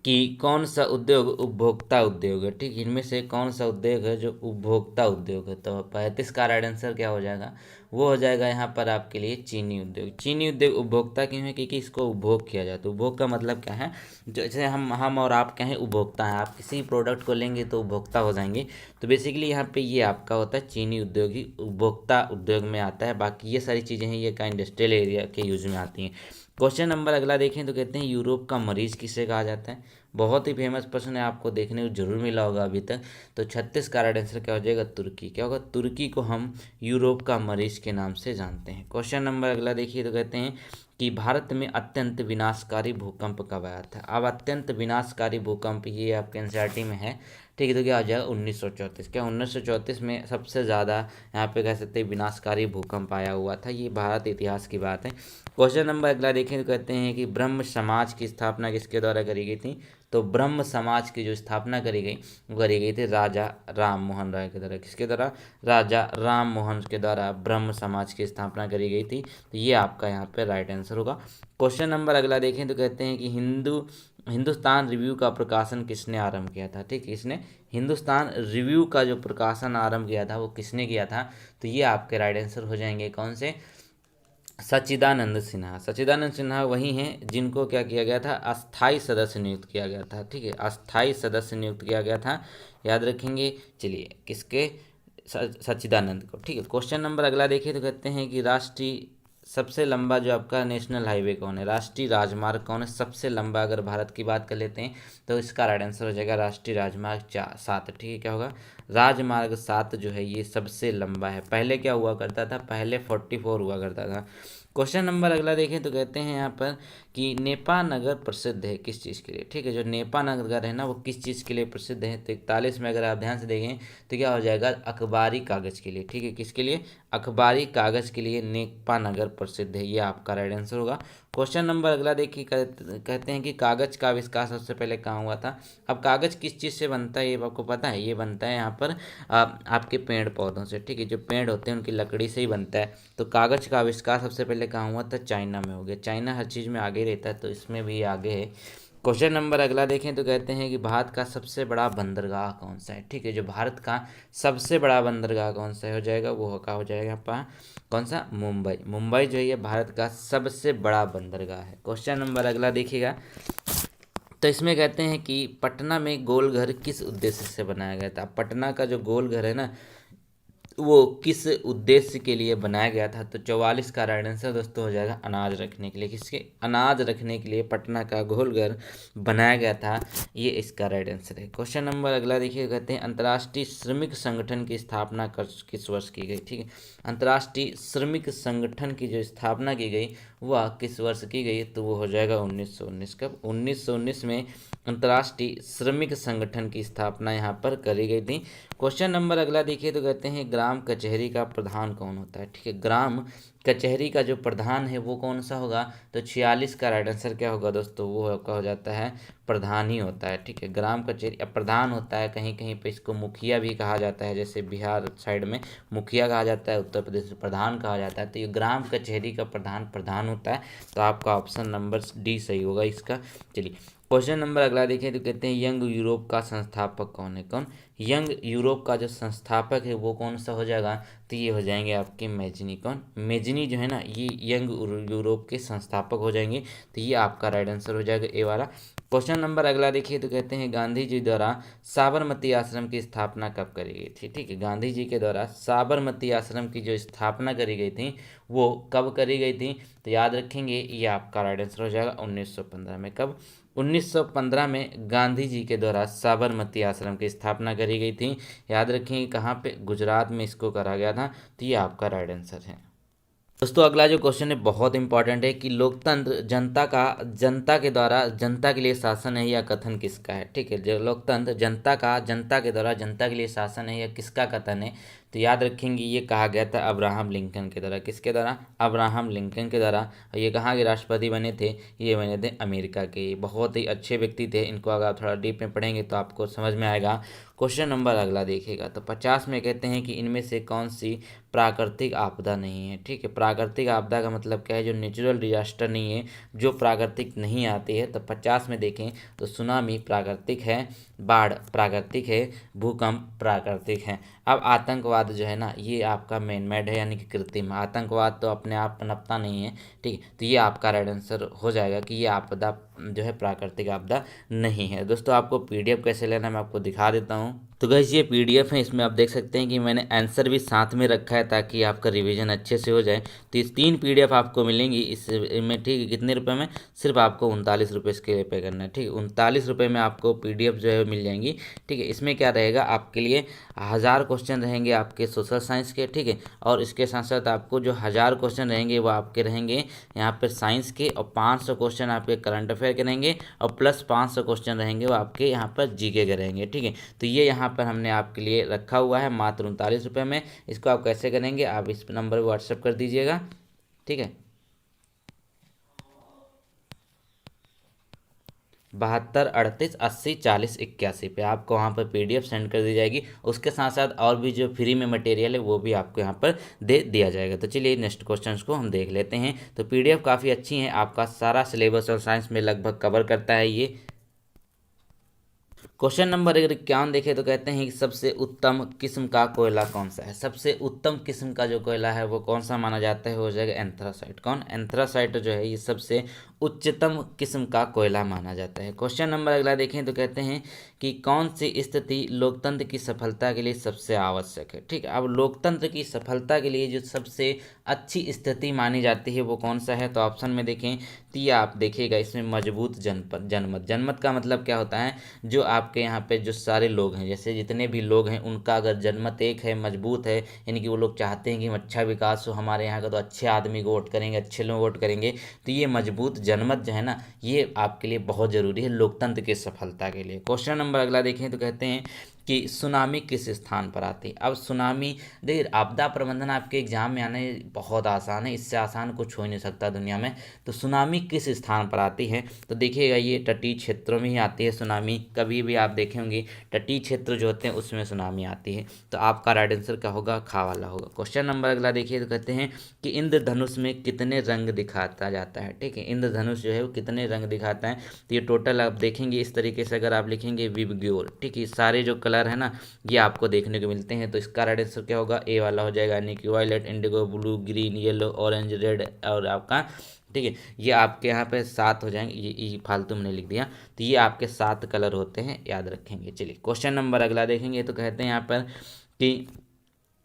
कि कौन सा उद्योग उपभोक्ता उद्योग है। ठीक, इनमें से कौन सा उद्योग है जो उपभोक्ता उद्योग है। तो 35 का राइट आंसर क्या हो जाएगा, वो हो जाएगा यहाँ पर आपके लिए चीनी उद्योग। चीनी उद्योग उपभोक्ता क्यों है, क्योंकि इसको उपभोग किया जाता है। उपभोग का मतलब क्या है, जैसे हम और आप क्या है, उपभोक्ता हैं। आप किसी प्रोडक्ट को लेंगे तो उपभोक्ता हो जाएंगे। तो बेसिकली यहाँ पे ये आपका होता है चीनी उद्योग ही उपभोक्ता उद्योग में आता है। बाकी ये सारी चीज़ें हैं ये का इंडस्ट्रियल एरिया के यूज में आती हैं। क्वेश्चन नंबर अगला देखें तो कहते हैं यूरोप का मरीज किसे कहा जाता है। बहुत ही फेमस प्रश्न है, आपको देखने को जरूर मिला होगा अभी तक। तो 36 का राइट आंसर क्या हो जाएगा, तुर्की। क्या होगा, तुर्की को हम यूरोप का मरीज के नाम से जानते हैं। क्वेश्चन नंबर अगला देखिए तो कहते हैं कि भारत में अत्यंत विनाशकारी भूकंप कब आया था। अब अत्यंत विनाशकारी भूकंप ये आपके एनसीईआरटी में है। ठीक है, तो क्या हो जाएगा 1934। क्या 1934 में सबसे ज़्यादा यहाँ पे कह सकते हैं विनाशकारी भूकंप आया हुआ था। ये भारत इतिहास की बात है। क्वेश्चन नंबर अगला देखें तो कहते हैं कि ब्रह्म समाज की स्थापना किसके द्वारा करी गई थी। तो ब्रह्म समाज की जो स्थापना करी गई वो करी गई थी राजा राम मोहन राय के द्वारा। किसके द्वारा, राजा राम मोहन के द्वारा ब्रह्म समाज की स्थापना करी गई थी। तो ये आपका यहाँ पे राइट आंसर होगा। क्वेश्चन नंबर अगला देखें तो कहते हैं कि हिंदुस्तान रिव्यू का प्रकाशन किसने आरंभ किया था। ठीक है, इसने हिंदुस्तान रिव्यू का जो प्रकाशन आरंभ किया था वो किसने किया था। तो ये आपके राइट आंसर हो जाएंगे कौन से, सच्चिदानंद सिन्हा। सच्चिदानंद सिन्हा वही हैं जिनको क्या किया गया था, अस्थाई सदस्य नियुक्त किया गया था। ठीक है, अस्थाई सदस्य नियुक्त किया गया था, याद रखेंगे। चलिए, किसके, सच्चिदानंद को। ठीक है, क्वेश्चन नंबर अगला देखिए तो कहते हैं कि राष्ट्रीय सबसे लंबा जो आपका नेशनल हाईवे कौन है, राष्ट्रीय राजमार्ग कौन है सबसे लंबा। अगर भारत की बात कर लेते हैं तो इसका राइट आंसर हो जाएगा राष्ट्रीय राजमार्ग 7। ठीक है, क्या होगा, राजमार्ग 7 जो है ये सबसे लंबा है। पहले क्या हुआ करता था, पहले 44 हुआ करता था। क्वेश्चन नंबर अगला देखें तो कहते हैं यहाँ पर कि नेपा नगर प्रसिद्ध है किस चीज़ के लिए। ठीक है, जो नेपा नगर है ना वो किस चीज़ के लिए प्रसिद्ध है। तो 41 में अगर आप ध्यान से देखें तो क्या हो जाएगा, अखबारी कागज़ के लिए। ठीक है, किसके लिए, अखबारी कागज़ के लिए नेपा नगर प्रसिद्ध है। ये आपका राइट आंसर होगा। क्वेश्चन नंबर अगला देखिए, कहते हैं कि कागज़ का आविष्कार सबसे पहले कहाँ हुआ था। अब कागज़ किस चीज़ से बनता है ये आपको पता है, ये बनता है यहाँ पर आपके पेड़ पौधों से। ठीक है, जो पेड़ होते हैं उनकी लकड़ी से ही बनता है। तो कागज़ का आविष्कार सबसे पहले कहाँ हुआ था, चाइना में हो गया। चाइना हर चीज़ में आगे रहता है तो इसमें भी आगे है। क्वेश्चन नंबर अगला देखें तो कहते हैं कि भारत का सबसे बड़ा बंदरगाह कौन सा है। ठीक है, जो भारत का सबसे बड़ा बंदरगाह कौन सा हो जाएगा, वो का हो जाएगा आपका कौन सा, मुंबई। मुंबई जो है ये भारत का सबसे बड़ा बंदरगाह है। क्वेश्चन नंबर अगला देखिएगा तो इसमें कहते हैं कि पटना में गोलघर किस उद्देश्य से बनाया गया था। पटना का जो गोलघर है ना वो किस उद्देश्य के लिए बनाया गया था। तो 44 का राइट आंसर दोस्तों हो जाएगा अनाज रखने के लिए। किसके, अनाज रखने के लिए पटना का गोलघर बनाया गया था, ये इसका राइट आंसर है। क्वेश्चन नंबर अगला देखिए, कहते हैं अंतर्राष्ट्रीय श्रमिक संगठन की स्थापना किस वर्ष की गई। ठीक है, अंतर्राष्ट्रीय श्रमिक संगठन की जो स्थापना की गई वह किस वर्ष की गई, तो वो हो जाएगा 1919। कब, 1919 में अंतर्राष्ट्रीय श्रमिक संगठन की स्थापना यहाँ पर करी गई थी। क्वेश्चन नंबर अगला देखिए तो कहते हैं ग्राम कचहरी का प्रधान कौन होता है। ठीक है, ग्राम कचहरी का जो प्रधान है वो कौन सा होगा। तो 46 का राइट आंसर क्या होगा दोस्तों, वो आपका हो जाता है प्रधान ही होता है। ठीक है, ग्राम कचहरी प्रधान होता है, कहीं कहीं पे इसको मुखिया भी कहा जाता है। जैसे बिहार साइड में मुखिया कहा जाता है, उत्तर प्रदेश में प्रधान कहा जाता है। तो ये ग्राम कचहरी का प्रधान होता है। तो आपका ऑप्शन नंबर डी सही होगा इसका। चलिए, क्वेश्चन नंबर अगला देखिए तो कहते हैं यंग यूरोप का संस्थापक कौन है। कौन, यंग यूरोप का जो संस्थापक है वो कौन सा हो जाएगा, तो ये हो जाएंगे आपके मेजनी। कौन, मेजनी जो है ना ये यंग यूरोप के संस्थापक हो जाएंगे। तो ये आपका राइट आंसर हो जाएगा ए वाला। क्वेश्चन नंबर अगला देखिए तो कहते हैं गांधी जी द्वारा साबरमती आश्रम की स्थापना कब करी गई थी। ठीक है, गांधी जी के द्वारा साबरमती आश्रम की जो स्थापना करी गई थी वो कब करी गई थी। तो याद रखेंगे ये आपका राइट आंसर हो जाएगा 1915 में। कब, 1915 में गांधी जी के द्वारा साबरमती आश्रम की स्थापना करी गई थी। याद रखेंगे कहाँ पे, गुजरात में इसको करा गया था। तो ये आपका राइट आंसर है। दोस्तों अगला जो क्वेश्चन है बहुत इंपॉर्टेंट है कि लोकतंत्र जनता के द्वारा जनता के लिए शासन है या कथन किसका है। ठीक है, जो लोकतंत्र जनता के द्वारा जनता के लिए शासन है या किसका कथन है, तो याद रखेंगे ये कहा गया था अब्राहम लिंकन के द्वारा। किसके द्वारा? अब्राहम लिंकन के द्वारा। और ये कहाँ के राष्ट्रपति बने थे? ये बने थे अमेरिका के। बहुत ही अच्छे व्यक्ति थे, इनको अगर आप थोड़ा डीप में पढ़ेंगे तो आपको समझ में आएगा। क्वेश्चन नंबर अगला देखिएगा, तो 50 में कहते हैं कि इनमें से कौन सी प्राकृतिक आपदा नहीं है। ठीक है, प्राकृतिक आपदा का मतलब क्या है? जो नेचुरल डिजास्टर नहीं है, जो प्राकृतिक नहीं आती है। तो 50 में देखें तो सुनामी प्राकृतिक है, बाढ़ प्राकृतिक है, भूकंप प्राकृतिक है। अब आतंकवाद जो है ना, ये आपका मैन मेड है, यानी कि कृत्रिम। आतंकवाद तो अपने आप पनपता नहीं है। ठीक है, तो ये आपका राइट आंसर हो जाएगा कि ये आपदा जो है प्राकृतिक आपदा नहीं है। दोस्तों आपको पीडीएफ कैसे लेना मैं आपको दिखा देता हूँ। तो गाइस ये पीडीएफ है, इसमें आप देख सकते हैं कि मैंने आंसर भी साथ में रखा है ताकि आपका रिवीजन अच्छे से हो जाए। तो इस 3 पीडीएफ आपको मिलेंगी इसमें। ठीक है, कितने रुपए में? सिर्फ आपको 39 रुपये इसके लिए पे करना है। ठीक है, 39 रुपये में आपको पीडीएफ जो है मिल जाएंगी। ठीक है, इसमें क्या रहेगा आपके लिए? 1000 क्वेश्चन रहेंगे आपके सोशल साइंस के। ठीक है, और इसके साथ साथ आपको जो 1000 क्वेश्चन रहेंगे वो आपके रहेंगे यहाँ पर साइंस के, और 500 क्वेश्चन आपके करंट अफेयर के रहेंगे, और प्लस 500 क्वेश्चन रहेंगे वो आपके यहाँ पर जीके के रहेंगे। ठीक है, तो ये यहाँ पर हमने आपके लिए रखा हुआ है मात्र 39 रुपये में। इसको आप कैसे करेंगे? आप इस नंबर पर व्हाट्सएप कर दीजिएगा। ठीक है, 72 38 80 40 81 पे आपको वहाँ पर पीडीएफ सेंड कर दी जाएगी। उसके साथ साथ और भी जो फ्री में मटेरियल है वो भी आपको यहाँ पर दे दिया जाएगा। तो चलिए नेक्स्ट क्वेश्चन को हम देख लेते हैं। तो पीडीएफ काफ़ी अच्छी है, आपका सारा सिलेबस और साइंस में लगभग कवर करता है ये। क्वेश्चन नंबर 51 देखें तो कहते हैं कि सबसे उत्तम किस्म का कोयला कौन सा है। सबसे उत्तम किस्म का जो कोयला है वो कौन सा माना जाता है? हो जाएगा एंथ्रासाइट। कौन? एंथ्रासाइट जो है ये सबसे उच्चतम किस्म का कोयला माना जाता है। क्वेश्चन नंबर अगला देखें तो कहते हैं कि कौन सी स्थिति लोकतंत्र की सफलता के लिए सबसे आवश्यक है। ठीक है, अब लोकतंत्र की सफलता के लिए जो सबसे अच्छी स्थिति मानी जाती है वो कौन सा है? तो ऑप्शन में देखें तो ये आप देखिएगा इसमें मजबूत जनमत। जनमत का मतलब क्या होता है? जो आपके यहाँ पे जो सारे लोग हैं, जैसे जितने भी लोग हैं उनका अगर जनमत एक है, मजबूत है, यानी कि वो लोग चाहते हैं कि अच्छा विकास हो हमारे यहाँ का, तो अच्छे आदमी को वोट करेंगे, अच्छे लोग वोट करेंगे। तो ये मजबूत जनमत जो है ना, ये आपके लिए बहुत ज़रूरी है लोकतंत्र की सफलता के लिए। क्वेश्चन नंबर अगला देखें तो कहते हैं कि सुनामी किस स्थान पर आती है। अब सुनामी, देखिए आपदा प्रबंधन आपके एग्जाम में आने बहुत आसान है, इससे आसान कुछ हो ही नहीं सकता दुनिया में। तो सुनामी किस स्थान पर आती है? तो देखिएगा ये तटीय क्षेत्रों में ही आती है सुनामी। कभी भी आप देखे होंगे तटीय क्षेत्र जो होते हैं उसमें सुनामी आती है। तो आपका राइट आंसर क्या होगा? खा वाला होगा। क्वेश्चन नंबर अगला देखिए तो कहते हैं कि इंद्रधनुष में कितने रंग दिखाता जाता है। ठीक है, इंद्रधनुष जो है वो कितने रंग दिखाता है? तो ये टोटल आप देखेंगे इस तरीके से, अगर आप लिखेंगे विबग्योर, ठीक है, सारे जो कलर है ना ये आपको देखने को मिलते हैं। तो इसका राइट आंसर क्या होगा? ए वाला हो जाएगा, यानी कि violet, indigo, blue, green, yellow, orange, red और आपका, ठीक है, ये आपके यहाँ पे 7 हो जाएंगे। ये फालतू मैंने लिख दिया। तो ये आपके 7 कलर होते हैं, याद रखेंगे। चलिए क्वेश्चन नंबर अगला देखेंगे तो कहते हैं यहाँ पर कि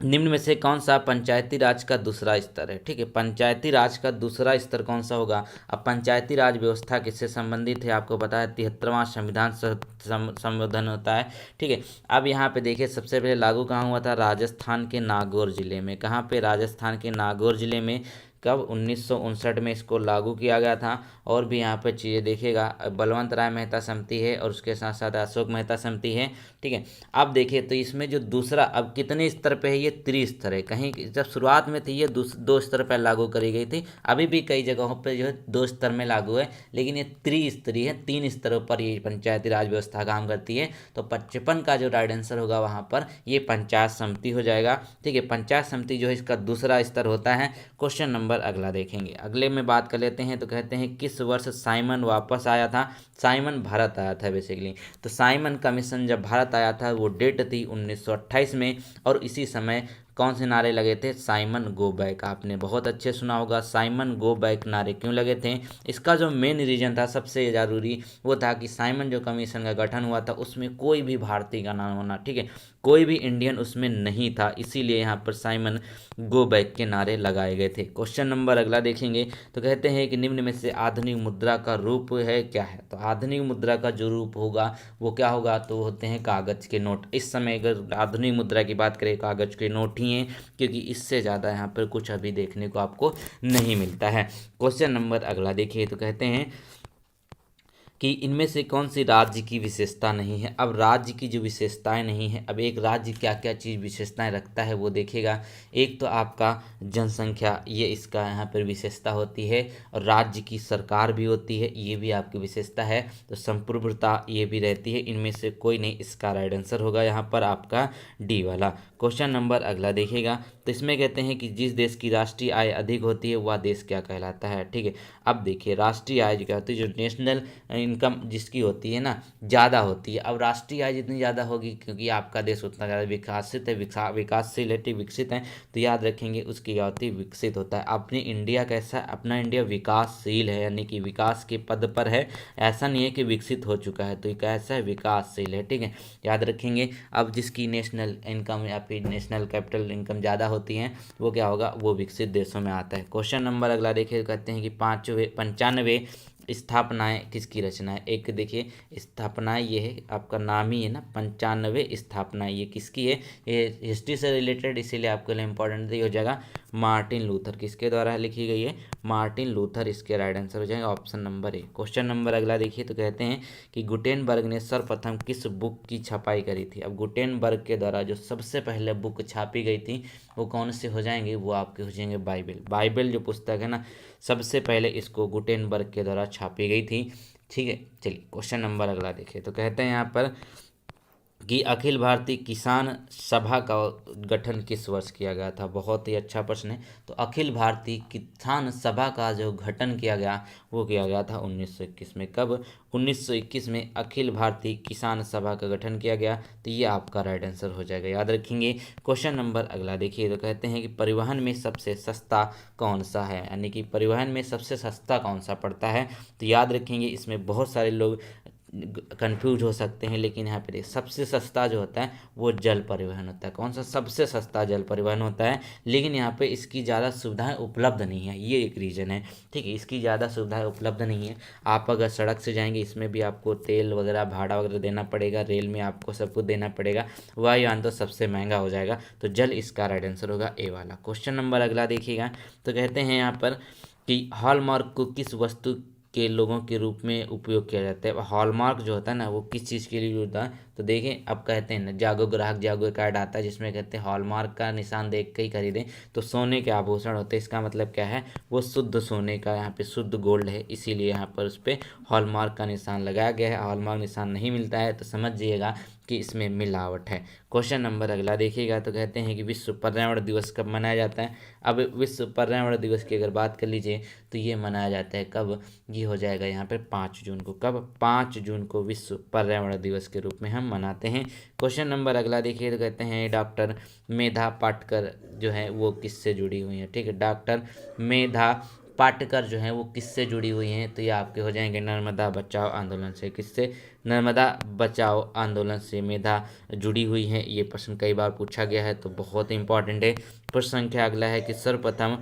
निम्न में से कौन सा पंचायती राज का दूसरा स्तर है। ठीक है, पंचायती राज का दूसरा स्तर कौन सा होगा? अब पंचायती राज व्यवस्था किससे संबंधित है? आपको पता है 73वां संविधान संशोधन होता है। ठीक है, अब यहाँ पे देखिए सबसे पहले लागू कहाँ हुआ था? राजस्थान के नागौर जिले में। कहाँ पे? राजस्थान के नागौर जिले में। कब? 1959 में इसको लागू किया गया था। और भी यहाँ पर चीज़ें देखिएगा, बलवंत राय मेहता समिति है और उसके साथ साथ अशोक मेहता समिति है। ठीक है, अब देखिए तो इसमें जो दूसरा, अब कितने स्तर पे है? ये त्रिस्तर है। कहीं जब शुरुआत में थी ये 2 स्तर पर लागू करी गई थी, अभी भी कई जगहों पे जो है 2 स्तर में लागू है, लेकिन ये त्रिस्तरीय है, 3 स्तरों पर ये पंचायती राज व्यवस्था काम करती है। तो 55 का जो राइट आंसर होगा वहाँ पर ये पंचायत समिति हो जाएगा। ठीक है, पंचायत समिति जो है इसका दूसरा स्तर होता है। क्वेश्चन नंबर अगला देखेंगे, अगले में बात कर लेते हैं। तो कहते हैं किस वर्ष साइमन वापस आया था? साइमन भारत आया था बेसिकली। तो साइमन कमीशन जब भारत आया था वो डेट थी 1928 में, और इसी समय कौन से नारे लगे थे? Simon go back. आपने बहुत अच्छे सुना होगा साइमन गो बैक नारे क्यों लगे थे? इसका जो मेन रीजन था सबसे ज़रूरी वो था कि साइमन जो कमीशन का गठन हुआ था उसमें कोई भी भारतीय का नाम होना। ठीक है, कोई भी इंडियन उसमें नहीं था, इसीलिए यहाँ पर साइमन गो बैक के नारे लगाए गए थे। क्वेश्चन नंबर अगला देखेंगे तो कहते हैं कि निम्न में से आधुनिक मुद्रा का रूप है क्या है। तो आधुनिक मुद्रा का जो रूप होगा वो क्या होगा, तो वो होते हैं कागज के नोट। इस समय अगर आधुनिक मुद्रा की बात करें, कागज के नोट ही हैं, क्योंकि इससे ज़्यादा यहाँ पर कुछ अभी देखने को आपको नहीं मिलता है। क्वेश्चन नंबर अगला देखिए तो कहते हैं कि इनमें से कौन सी राज्य की विशेषता नहीं है। अब राज्य की जो विशेषताएं नहीं है, अब एक राज्य क्या क्या चीज़ विशेषताएं रखता है वो देखेगा। एक तो आपका जनसंख्या, ये इसका यहाँ पर विशेषता होती है, और राज्य की सरकार भी होती है, ये भी आपकी विशेषता है। तो संप्रभुता ये भी रहती है। इनमें से कोई नहीं, इसका राइट आंसर होगा यहाँ पर आपका डी वाला। क्वेश्चन नंबर अगला देखिएगा तो इसमें कहते हैं कि जिस देश की राष्ट्रीय आय अधिक होती है वह देश क्या कहलाता है। ठीक है, अब देखिए राष्ट्रीय आय जो क्या होती है, जो नेशनल इनकम जिसकी होती है ना ज़्यादा होती है। अब राष्ट्रीय आय जितनी ज़्यादा होगी, क्योंकि आपका देश उतना ज़्यादा विकसित है, विकासशील है, विकसित है, तो याद रखेंगे उसकी क्या होती है, विकसित होता है। अपनी इंडिया कैसा, अपना इंडिया विकासशील है, यानी कि विकास के पद पर है। ऐसा नहीं है कि विकसित हो चुका है, तो ये कैसा है, विकासशील है। ठीक है, याद रखेंगे। अब जिसकी नेशनल इनकम या फिर नेशनल कैपिटल इनकम ज़्यादा होती है वो क्या होगा, वो विकसित देशों में आता है। क्वेश्चन नंबर अगला देखिए, कहते हैं कि 95 स्थापनाएं किसकी रचना है। एक देखिए स्थापनाएं, ये है आपका नाम ही है ना, 95 स्थापनाएं, ये किसकी है, ये हिस्ट्री से रिलेटेड, इसीलिए आपके लिए इंपॉर्टेंट हो जाएगा। मार्टिन लूथर, किसके द्वारा लिखी गई है, मार्टिन लूथर, इसके राइट आंसर हो जाएगा option number A. Question number अगला देखिए तो कहते हैं कि गुटेनबर्ग ने सर्वप्रथम किस बुक की छपाई करी थी। अब गुटेनबर्ग के द्वारा जो सबसे पहले बुक छापी गई थी वो कौन से हो जाएंगे, वो आपके हो जाएंगे बाइबल। बाइबल जो पुस्तक है ना, सबसे पहले इसको गुटेनबर्ग के द्वारा छापी गई थी। ठीक है, चलिए क्वेश्चन नंबर अगला देखिए तो कहते हैं यहाँ पर कि अखिल भारतीय किसान सभा का गठन किस वर्ष किया गया था। बहुत ही अच्छा प्रश्न है। तो अखिल भारतीय किसान सभा का जो गठन किया गया वो किया गया था 1921 में। कब, 1921 में अखिल भारतीय किसान सभा का गठन किया गया। तो ये आपका राइट आंसर हो जाएगा, याद रखेंगे। क्वेश्चन नंबर अगला देखिए तो कहते हैं कि परिवहन में सबसे सस्ता कौन सा है, यानी कि परिवहन में सबसे सस्ता कौन सा पड़ता है। तो याद रखेंगे, इसमें बहुत सारे लोग कंफ्यूज हो सकते हैं, लेकिन यहाँ पे सबसे सस्ता जो होता है वो जल परिवहन होता है। कौन सा सबसे सस्ता, जल परिवहन होता है। लेकिन यहाँ पे इसकी ज़्यादा सुविधाएं उपलब्ध नहीं है, ये एक रीज़न है। ठीक है, इसकी ज़्यादा सुविधाएं उपलब्ध नहीं है। आप अगर सड़क से जाएंगे इसमें भी आपको तेल वगैरह, भाड़ा वगैरह देना पड़ेगा, रेल में आपको सब कुछ देना पड़ेगा, वायुयान तो सबसे महंगा हो जाएगा। तो जल इसका राइट आंसर होगा ए वाला। क्वेश्चन नंबर अगला देखिएगा तो कहते हैं यहाँ पर कि हॉलमार्क को किस वस्तु के लोगों के रूप में उपयोग किया जाता है। हॉलमार्क जो होता है ना, वो किस चीज़ के लिए होता है। तो देखें, अब कहते हैं ना, जागो ग्राहक जागो कार्ड आता है जिसमें कहते हैं हॉलमार्क का निशान देख के ही खरीदें। तो सोने के आभूषण होते हैं, इसका मतलब क्या है, वो शुद्ध सोने का, यहाँ पे शुद्ध गोल्ड है, इसीलिए यहाँ पर उस पर हॉलमार्क का निशान लगाया गया है। हॉलमार्क निशान नहीं मिलता है तो समझ जाइएगा कि इसमें मिलावट है। क्वेश्चन नंबर अगला देखिएगा तो कहते हैं कि विश्व पर्यावरण दिवस कब मनाया जाता है। अब विश्व पर्यावरण दिवस की अगर बात कर लीजिए तो ये मनाया जाता है कब, ये हो जाएगा यहाँ पे 5 जून को। कब, 5 जून को विश्व पर्यावरण दिवस के रूप में हम मनाते हैं। क्वेश्चन नंबर अगला देखिए तो कहते हैं डॉक्टर मेधा पाटकर जो है वो किससे जुड़ी हुई है। ठीक है, डॉक्टर मेधा पाटकर जो है वो किससे जुड़ी हुई हैं। तो ये आपके हो जाएंगे नर्मदा बचाओ आंदोलन से। किससे, नर्मदा बचाओ आंदोलन से मेधा जुड़ी हुई हैं। ये प्रश्न कई बार पूछा गया है तो बहुत इंपॉर्टेंट है। प्रश्न संख्या अगला है कि सर्वप्रथम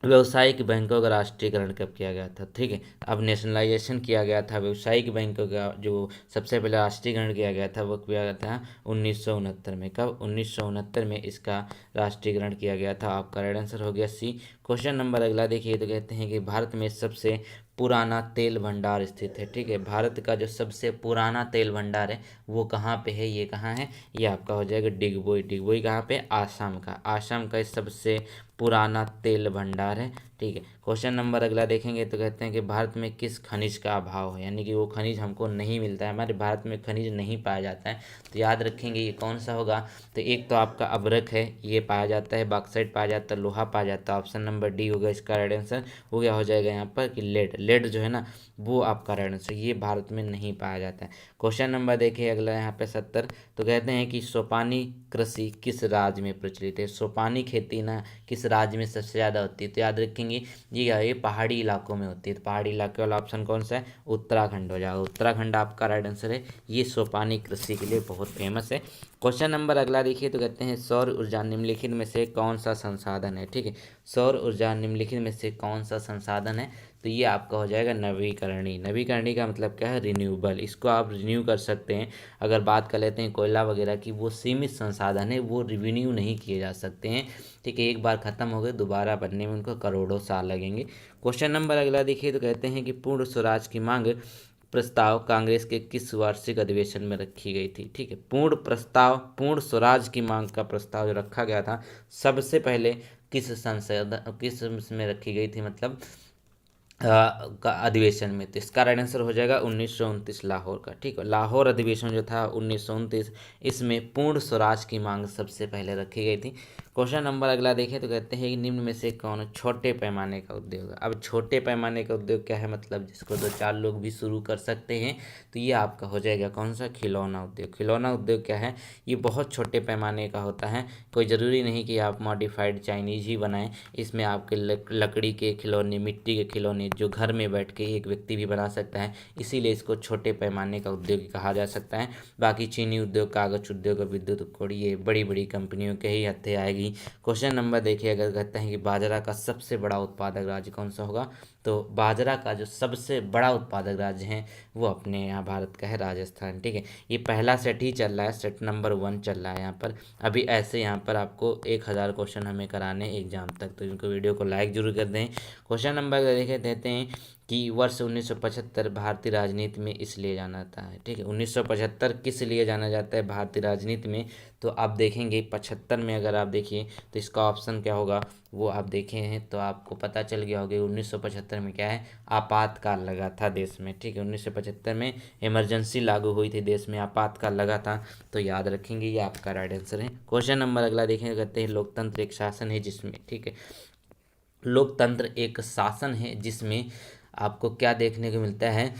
व्यवसायिक बैंकों का राष्ट्रीयकरण कब किया गया था। ठीक है, अब नेशनलाइजेशन किया गया था व्यवसायिक बैंकों का, जो सबसे पहले राष्ट्रीयकरण किया गया था वो किया गया था 1969 में। कब, 1969 में इसका राष्ट्रीयकरण किया गया था। आपका राइट आंसर हो गया सी। क्वेश्चन नंबर अगला देखिए तो कहते हैं कि भारत में सबसे पुराना तेल भंडार स्थित है। ठीक है, भारत का जो सबसे पुराना तेल भंडार है वो कहाँ पे है, ये कहाँ है, ये आपका हो जाएगा डिगबोई। डिगबोई कहाँ पे, आसाम का। आसाम का सबसे पुराना तेल भंडार है। ठीक है, क्वेश्चन नंबर अगला देखेंगे तो कहते हैं कि भारत में किस खनिज का अभाव है, यानी कि वो खनिज हमको नहीं मिलता है, हमारे भारत में खनिज नहीं पाया जाता है। तो याद रखेंगे ये कौन सा होगा। तो एक तो आपका अभ्रक है, ये पाया जाता है, बॉक्साइट पाया जाता है, लोहा पाया जाता है। ऑप्शन नंबर डी होगा इसका राइट आंसर। वो क्या हो जाएगा यहाँ पर कि लेड। लेड जो है ना वो आपका राइट आंसर, ये भारत में नहीं पाया जाता है। क्वेश्चन नंबर देखिए अगला यहाँ पे 70। तो कहते हैं कि सोपानी कृषि किस राज्य में प्रचलित है। सोपानी खेती ना किस राज्य में सबसे ज़्यादा होती है? तो याद रखेंगे ये क्या है, ये पहाड़ी इलाकों में होती है। तो पहाड़ी इलाके वाला ऑप्शन कौन सा है? उत्तराखंड हो जाएगा। उत्तराखंड आपका राइट आंसर है। ये सोपानी कृषि के लिए बहुत फेमस है। क्वेश्चन नंबर अगला देखिए, तो कहते हैं सौर ऊर्जा निम्नलिखित में से कौन सा संसाधन है? ठीक है, सौर ऊर्जा निम्नलिखित में से कौन सा संसाधन है? तो ये आपका हो जाएगा नवीकरणीय। नवीकरणीय का मतलब क्या है? रिन्यूएबल। इसको आप रिन्यू कर सकते हैं। अगर बात कर लेते हैं कोयला वगैरह की, वो सीमित संसाधन है, वो रिन्यू नहीं किए जा सकते हैं। ठीक है, एक बार ख़त्म हो गए, दोबारा बनने में उनको करोड़ों साल लगेंगे। क्वेश्चन नंबर अगला देखिए, तो कहते हैं कि पूर्ण स्वराज की मांग प्रस्ताव कांग्रेस के किस वार्षिक अधिवेशन में रखी गई थी? ठीक है, पूर्ण स्वराज की मांग का प्रस्ताव जो रखा गया था, सबसे पहले किस में रखी गई थी, मतलब का अधिवेशन में? तो इसका राइट आंसर हो जाएगा 1929 लाहौर का। ठीक है, लाहौर अधिवेशन जो था 1929, इसमें पूर्ण स्वराज की मांग सबसे पहले रखी गई थी। क्वेश्चन नंबर अगला देखें, तो कहते हैं कि निम्न में से कौन छोटे पैमाने का उद्योग है? अब छोटे पैमाने का उद्योग क्या है, मतलब जिसको 2-4 लोग भी शुरू कर सकते हैं। तो ये आपका हो जाएगा कौन सा? खिलौना उद्योग। खिलौना उद्योग क्या है? ये बहुत छोटे पैमाने का होता है। कोई ज़रूरी नहीं कि आप मॉडिफाइड चाइनीज़ ही बनाएं। इसमें आपके लकड़ी के खिलौने, मिट्टी के खिलौने, जो घर में बैठ के एक व्यक्ति भी बना सकता है, इसीलिए इसको छोटे पैमाने का उद्योग कहा जा सकता है। बाकी चीनी उद्योग, कागज उद्योग और विद्युत उपकरण ये बड़ी बड़ी कंपनियों के ही हत्थे आएगी। क्वेश्चन नंबर देखिए, अगर कहते हैं कि बाजरा का सबसे बड़ा उत्पादक राज्य कौन सा होगा? तो बाजरा का जो सबसे बड़ा उत्पादक राज्य है वो अपने यहाँ भारत का है राजस्थान। ठीक है, ये पहला सेट ही चल रहा है, सेट नंबर 1 चल रहा है यहाँ पर। अभी ऐसे यहाँ पर आपको 1000 क्वेश्चन हमें कराने एग्जाम तक, तो इनको वीडियो को लाइक जरूर कर दें। क्वेश्चन नंबर देखे देते हैं कि वर्ष 1975 भारतीय राजनीति में इसलिए जाना जाता है। ठीक है, 1975 किस लिए जाना जाता है भारतीय राजनीति में? तो आप देखेंगे 75 में, अगर आप देखिए तो इसका ऑप्शन क्या होगा, वो आप देखे हैं तो आपको पता चल गया होगा। 1975 में क्या है? आपातकाल लगा था देश में। ठीक है, 1975 में इमरजेंसी लागू हुई थी देश में, आपातकाल लगा था। तो याद रखेंगे, ये आपका राइट आंसर है। क्वेश्चन नंबर अगला देखेंगे, कहते हैं लोकतंत्र एक शासन है जिसमें, ठीक है, लोकतंत्र एक शासन है जिसमें आपको क्या देखने को मिलता है?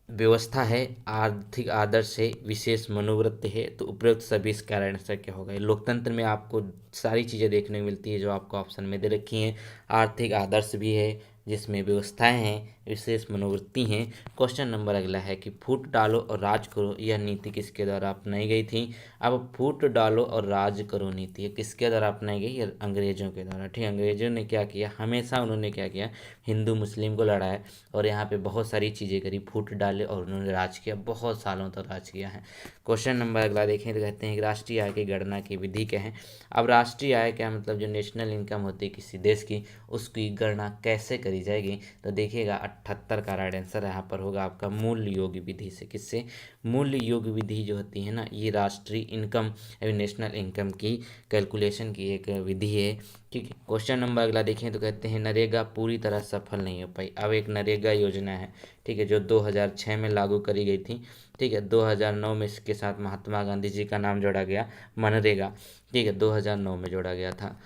व्यवस्था है, आर्थिक आदर्श है, विशेष मनोवृत्ति है। तो उपरोक्त सभी इसका राइट आंसर क्या होगा? लोकतंत्र में आपको सारी चीज़ें देखने को मिलती है जो आपको ऑप्शन में दे रखी हैं। आर्थिक आदर्श भी है, जिसमें व्यवस्थाएं हैं, विशेष मनोवृत्ति हैं। क्वेश्चन नंबर अगला है कि फूट डालो और राज करो, यह नीति किसके द्वारा अपनाई गई थी? अब फूट डालो और राज करो नीति किसके द्वारा अपनाई गई? ये अंग्रेजों के द्वारा। ठीक है, अंग्रेजों ने क्या किया? हमेशा उन्होंने क्या किया? हिंदू मुस्लिम को लड़ाया और यहाँ पे बहुत सारी चीज़ें करी, फूट डाले और उन्होंने राज किया, बहुत सालों तक राज किया है। क्वेश्चन नंबर अगला देखें, तो कहते हैं कि राष्ट्रीय आय की गणना की विधि क्या है? अब राष्ट्रीय आय क्या मतलब जो नेशनल इनकम होती है किसी देश की, उसकी गणना कैसे करी जाएगी? तो देखिएगा 78 का राइट आंसर यहाँ पर होगा आपका मूल्य योग विधि से। किससे? मूल्य योग विधि जो होती है ना, ये राष्ट्रीय इनकम नेशनल इनकम की कैलकुलेशन की एक विधि है। ठीक है, क्वेश्चन नंबर अगला देखें, तो कहते हैं नरेगा पूरी तरह सफल नहीं हो पाई। अब एक नरेगा योजना है, ठीक है, जो 2006 में लागू करी गई थी। ठीक है, 2009 में इसके साथ महात्मा गांधी जी का नाम जोड़ा गया, मनरेगा। ठीक है, 2009 में जोड़ा गया था।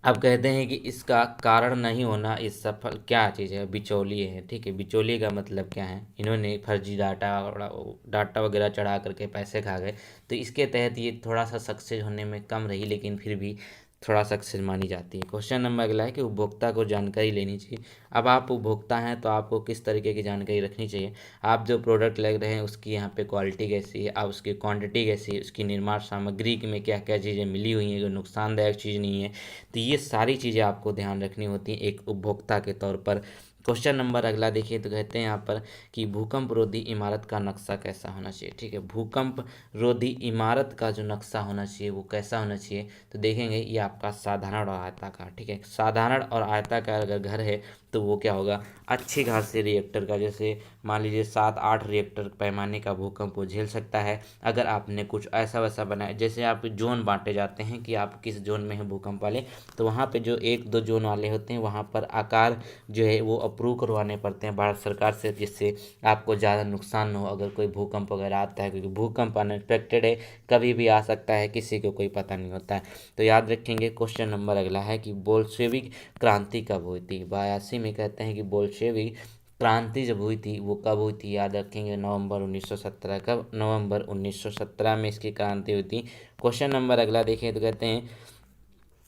अब कहते हैं कि इसका कारण नहीं होना इस सफल क्या चीज़ है? बिचौलिए है। ठीक है, बिचौलिए का मतलब क्या है? इन्होंने फर्जी डाटा वगैरह चढ़ा करके पैसे खा गए। तो इसके तहत ये थोड़ा सा सक्सेस होने में कम रही, लेकिन फिर भी थोड़ा सक्सेस मानी जाती है। क्वेश्चन नंबर अगला है कि उपभोक्ता को जानकारी लेनी चाहिए। अब आप उपभोक्ता हैं तो आपको किस तरीके की जानकारी रखनी चाहिए? आप जो प्रोडक्ट ले रहे हैं उसकी यहाँ पे क्वालिटी कैसी है, आप उसकी क्वांटिटी कैसी है, उसकी निर्माण सामग्री में क्या क्या चीज़ें मिली हुई हैं, जो नुकसानदायक चीज़ नहीं है। तो ये सारी चीज़ें आपको ध्यान रखनी होती हैं एक उपभोक्ता के तौर पर। क्वेश्चन नंबर अगला देखिए, तो कहते हैं यहाँ पर कि भूकंप रोधी इमारत का नक्शा कैसा होना चाहिए? ठीक है, भूकंप रोधी इमारत का जो नक्शा होना चाहिए वो कैसा होना चाहिए? तो देखेंगे ये आपका साधारण और आयताकार। ठीक है, साधारण और आयताकार अगर घर है तो वो क्या होगा? अच्छी खासी रिएक्टर का, जैसे मान लीजिए 7-8 रिएक्टर पैमाने का भूकंप को झेल सकता है। अगर आपने कुछ ऐसा वैसा बनाया, जैसे आप जोन बांटे जाते हैं कि आप किस जोन में हैं भूकंप वाले, तो वहाँ पे जो 1-2 जोन वाले होते हैं वहाँ पर आकार जो है वो अप्रूव करवाने पड़ते हैं भारत सरकार से, जिससे आपको ज़्यादा नुकसान न हो अगर कोई भूकंप वगैरह आता है, क्योंकि भूकंप अनएक्सपेक्टेड है, कभी भी आ सकता है, किसी को कोई पता नहीं होता है। तो याद रखेंगे। क्वेश्चन नंबर अगला है कि बोल्शेविक क्रांति कब हुई थी? 82 में कहते हैं कि बोल्शेविक क्रांति जब हुई थी वो कब हुई थी? याद रखेंगे नवंबर 1917। कब? नवंबर 1917 में इसकी क्रांति हुई थी। क्वेश्चन नंबर अगला देखें, तो कहते हैं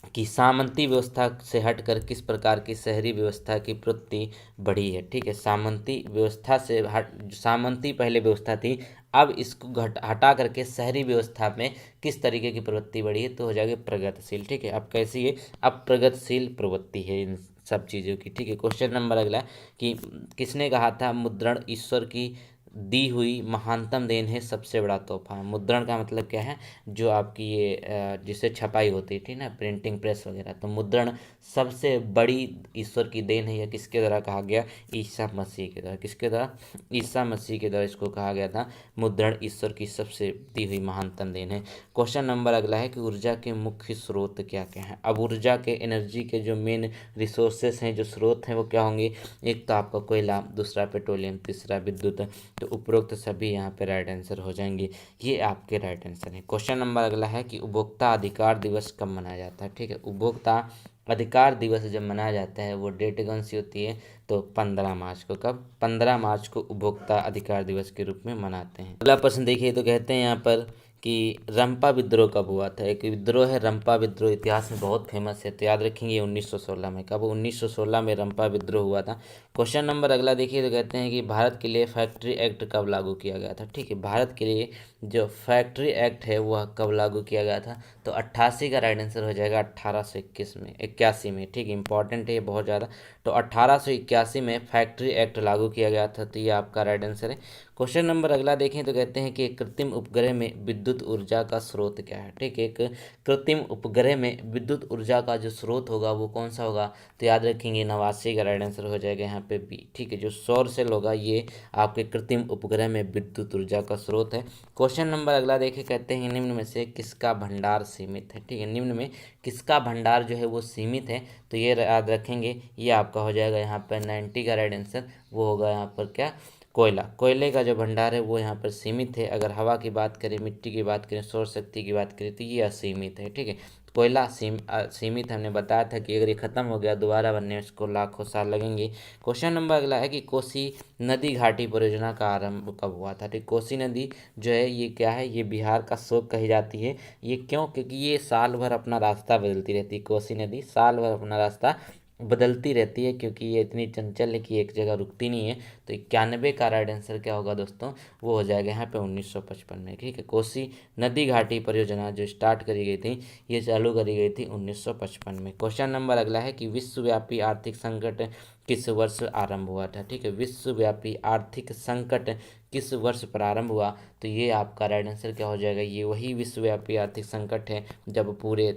कि सामंती व्यवस्था से हटकर किस प्रकार की शहरी व्यवस्था की प्रवृत्ति बढ़ी है। ठीक है, सामंती व्यवस्था से हट, सामंती पहले व्यवस्था थी, अब इसको हटा करके शहरी व्यवस्था में किस तरीके की प्रवृत्ति बढ़ी है, तो हो जाएगी प्रगतिशील। ठीक है, अब कैसी है, अब प्रगतिशील प्रवृत्ति है इन सब चीज़ों की। ठीक है, क्वेश्चन नंबर अगला कि किसने कहा था मुद्रण ईश्वर की दी हुई महानतम देन है, सबसे बड़ा तोहफा। मुद्रण का मतलब क्या है, जो आपकी ये जिससे छपाई होती है, ठीक ना, प्रिंटिंग प्रेस वगैरह, तो मुद्रण सबसे बड़ी ईश्वर की देन है। यह किसके द्वारा कहा गया, ईसा मसीह के द्वारा। किसके द्वारा, ईसा मसीह के द्वारा इसको कहा गया था मुद्रण ईश्वर की सबसे दी हुई महानतम देन है। क्वेश्चन नंबर अगला है कि ऊर्जा के मुख्य स्रोत क्या क्या हैं। अब ऊर्जा के, एनर्जी के जो मेन रिसोर्सेस हैं, जो स्रोत हैं, वो क्या होंगे, एक तो आपका कोयला, दूसरा पेट्रोलियम, तीसरा विद्युत। तो उपरोक्त सभी यहाँ पे राइट आंसर हो जाएंगे, ये आपके राइट आंसर है। क्वेश्चन नंबर अगला है कि उपभोक्ता अधिकार दिवस कब मनाया जाता है। ठीक है, उपभोक्ता अधिकार दिवस जब मनाया जाता है वो डेट कौन सी होती है, तो 15 मार्च को। कब, 15 मार्च को उपभोक्ता अधिकार दिवस के रूप में मनाते हैं। अगला प्रश्न देखिए, तो कहते हैं यहाँ पर कि रंपा विद्रोह कब हुआ था। एक विद्रोह है रंपा विद्रोह, इतिहास में बहुत फेमस है, तो याद रखेंगे 1916 में। कब, 1916 में रंपा विद्रोह हुआ था। क्वेश्चन नंबर अगला देखिए, तो कहते हैं कि भारत के लिए फैक्ट्री एक्ट कब लागू किया गया था। ठीक है, भारत के लिए जो फैक्ट्री एक्ट है वह कब लागू किया गया था, तो 88 का राइट आंसर हो जाएगा 1821 में, 81 में। ठीक है, इंपॉर्टेंट है ये बहुत ज़्यादा। तो 1881 में फैक्ट्री एक्ट लागू किया गया था, तो ये आपका राइट आंसर है। क्वेश्चन नंबर अगला देखें, तो कहते हैं कि एक कृत्रिम उपग्रह में विद्युत ऊर्जा का स्रोत क्या है। ठीक है, एक कृत्रिम उपग्रह में विद्युत ऊर्जा का जो स्रोत होगा वो कौन सा होगा, तो याद रखेंगे 89 का राइट आंसर हो जाएगा यहाँ पे बी। ठीक है, जो सौर सेल होगा ये आपके कृत्रिम उपग्रह में विद्युत ऊर्जा का स्रोत है। क्वेश्चन नंबर अगला देखें, कहते हैं निम्न में से किसका भंडार सीमित है। ठीक है, निम्न में किसका भंडार जो है वो सीमित है, तो ये याद रखेंगे, ये आपका हो जाएगा यहाँ पर 90 का राइट आंसर, वो होगा यहाँ पर क्या, कोयला। कोयले का जो भंडार है वो यहाँ पर सीमित है। अगर हवा की बात करें, मिट्टी की बात करें, सौर शक्ति की बात करें, तो ये असीमित है। ठीक है, कोयला सीमित, हमने बताया था कि अगर ये खत्म हो गया दोबारा बनने में इसको लाखों साल लगेंगे। क्वेश्चन नंबर अगला है कि कोसी नदी घाटी परियोजना का आरंभ कब हुआ था। ठीक, कोसी नदी जो है ये क्या है, ये बिहार का शोक कही जाती है। ये क्यों, क्योंकि ये साल भर अपना रास्ता बदलती रहती है। कोसी नदी साल भर अपना रास्ता बदलती रहती है, क्योंकि ये इतनी चंचल है कि एक जगह रुकती नहीं है। तो 91 का राइट आंसर क्या होगा दोस्तों, वो हो जाएगा यहाँ पे 1955 में। ठीक है, कोसी नदी घाटी परियोजना जो स्टार्ट करी गई थी, ये चालू करी गई थी 1955 में। क्वेश्चन नंबर अगला है कि विश्वव्यापी आर्थिक संकट किस वर्ष आरंभ हुआ था। ठीक है, विश्वव्यापी आर्थिक संकट किस वर्ष प्रारंभ हुआ, तो ये आपका राइट आंसर क्या हो जाएगा, ये वही विश्वव्यापी आर्थिक संकट है जब पूरे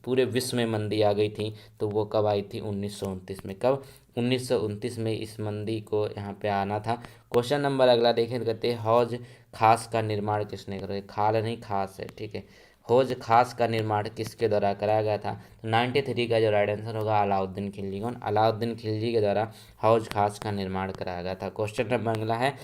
पूरे विश्व में मंदी आ गई थी। तो वो कब आई थी, 1929 में। कब, 1929 में इस मंदी को यहाँ पे आना था। क्वेश्चन नंबर अगला देखें, तो कहते हैं हौज खास का निर्माण किसने करा। खाल नहीं, खास है। ठीक है, हौज खास का निर्माण किसके द्वारा कराया गया था, तो 93 का जो राइट आंसर होगा अलाउद्दीन खिलजी। कौन, अलाउद्दीन खिलजी के द्वारा हौज खास का निर्माण कराया गया था। क्वेश्चन नंबर अगला है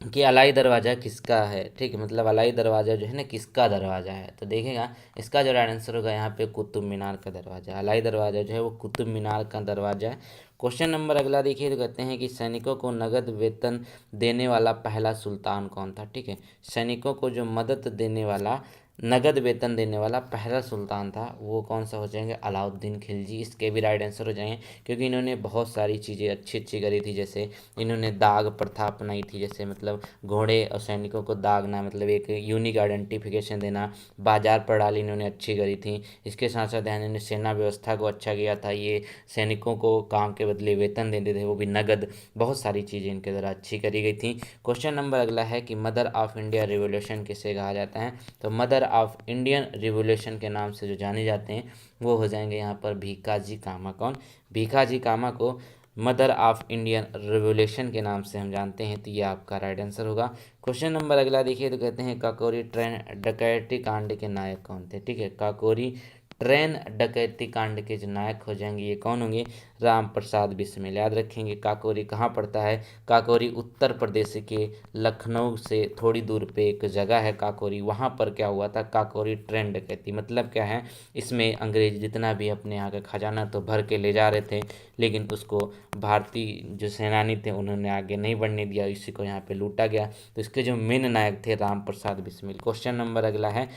कि अलाई दरवाज़ा किसका है। ठीक है, मतलब अलाई दरवाज़ा जो है ना किसका दरवाज़ा है, तो देखेगा इसका जो राइट आंसर होगा यहाँ पे कुतुब मीनार का दरवाज़ा। अलाई दरवाज़ा जो है वो कुतुब मीनार का दरवाज़ा है। क्वेश्चन नंबर अगला देखिए, तो कहते हैं कि सैनिकों को नगद वेतन देने वाला पहला सुल्तान कौन था। ठीक है, सैनिकों को जो मदद देने वाला, नगद वेतन देने वाला पहला सुल्तान था वो कौन सा हो जाएंगे, अलाउद्दीन खिलजी। इसके भी राइट आंसर हो जाएंगे, क्योंकि इन्होंने बहुत सारी चीज़ें अच्छी अच्छी करी थी। जैसे इन्होंने दाग प्रथा अपनाई थी, जैसे मतलब घोड़े और सैनिकों को दागना, मतलब एक यूनिक आइडेंटिफिकेशन देना। बाजार प्रणाली इन्होंने अच्छी करी थी। इसके साथ साथ इन्होंने सेना व्यवस्था को अच्छा किया था। ये सैनिकों को काम के बदले वेतन देते थे, वो भी नगद। बहुत सारी चीज़ें इनके द्वारा अच्छी करी गई थी। क्वेश्चन नंबर अगला है कि मदर ऑफ इंडिया रिवोल्यूशन किसे कहा जाता है, तो मदर ऑफ इंडियन रिवोल्यूशन के नाम से जो जाने जाते हैं वो हो जाएंगे यहाँ पर भीकाजी कामा। कौन, भीकाजी कामा को मदर ऑफ इंडियन रिवोल्यूशन के नाम से हम जानते हैं, तो ये आपका राइट आंसर होगा। क्वेश्चन नंबर अगला देखिए, तो कहते हैं काकोरी ट्रेन डकैती कांड के नायक कौन थे। ठीक है, काकोरी ट्रेन डकैती कांड के जो नायक हो जाएंगे ये कौन होंगे, राम प्रसाद बिस्मिल। याद रखेंगे काकोरी कहाँ पड़ता है, काकोरी उत्तर प्रदेश के लखनऊ से थोड़ी दूर पे एक जगह है काकोरी, वहाँ पर क्या हुआ था, काकोरी ट्रेन डकैती। मतलब क्या है, इसमें अंग्रेज जितना भी अपने यहाँ का खजाना तो भर के ले जा रहे थे, लेकिन उसको भारतीय जो सेनानी थे उन्होंने आगे नहीं बढ़ने दिया, इसी को यहाँ पे लूटा गया। तो इसके जो मेन नायक थे राम प्रसाद बिस्मिल। क्वेश्चन नंबर अगला है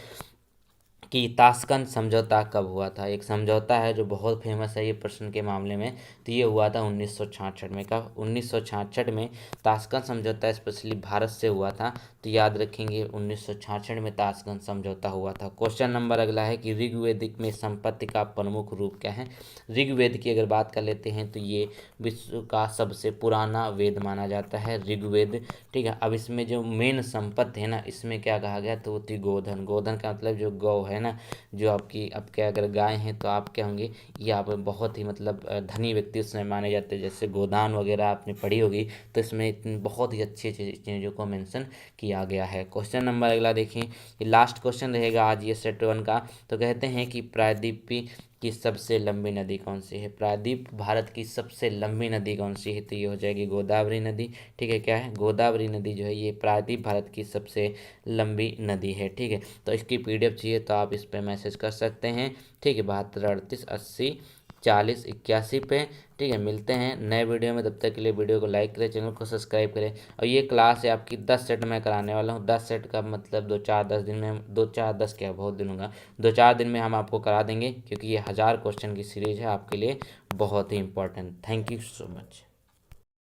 कि ताशकंद समझौता कब हुआ था। एक समझौता है जो बहुत फेमस है ये प्रश्न के मामले में, तो ये हुआ था 1966 में। कब? 1966 में ताशकंद समझौता स्पेशली भारत से हुआ था, तो याद रखेंगे 1966 में ताशकंद समझौता हुआ था। क्वेश्चन नंबर अगला है कि ऋग्वेदिक में संपत्ति का प्रमुख रूप क्या है। ऋग्वेद की अगर बात कर लेते हैं तो ये विश्व का सबसे पुराना वेद माना जाता है ऋग्वेद। ठीक है, अब इसमें जो मेन संपत्ति है ना, इसमें क्या कहा गया तो वो थी गोधन। गोधन का मतलब जो गौ है ना, जो आपकी अब क्या अगर गाय हैं तो आप क्या होंगे, ये आप बहुत ही मतलब धनी व्यक्ति उसमें माने जाते हैं। जैसे गोदान वगैरह आपने पढ़ी होगी, तो इसमें इतनी बहुत ही अच्छी अच्छी चीज़ों को मेंशन किया गया है। क्वेश्चन नंबर अगला देखिए, ये लास्ट क्वेश्चन रहेगा आज ये सेट 1 का। तो कहते हैं कि प्रायद्वीपी की सबसे लंबी नदी कौन सी है। प्रायद्वीप भारत की सबसे लंबी नदी कौन सी है, तो ये हो जाएगी गोदावरी नदी। ठीक है, क्या है, गोदावरी नदी जो है ये प्रायद्वीप भारत की सबसे लंबी नदी है। ठीक है, तो इसकी PDF चाहिए तो आप इस पर मैसेज कर सकते हैं। ठीक है, 72 38 80 40 81 पे। ठीक है, मिलते हैं नए वीडियो में, तब तक के लिए वीडियो को लाइक करें, चैनल को सब्सक्राइब करें। और ये क्लास है आपकी 10 सेट में कराने वाला हूँ। 10 सेट का मतलब 2 4 10 दिन में, 2 4 10 क्या बहुत दिन होगा, 2 4 दिन में हम आपको करा देंगे, क्योंकि ये 1000 क्वेश्चन की सीरीज है आपके लिए बहुत ही important. Thank you so much.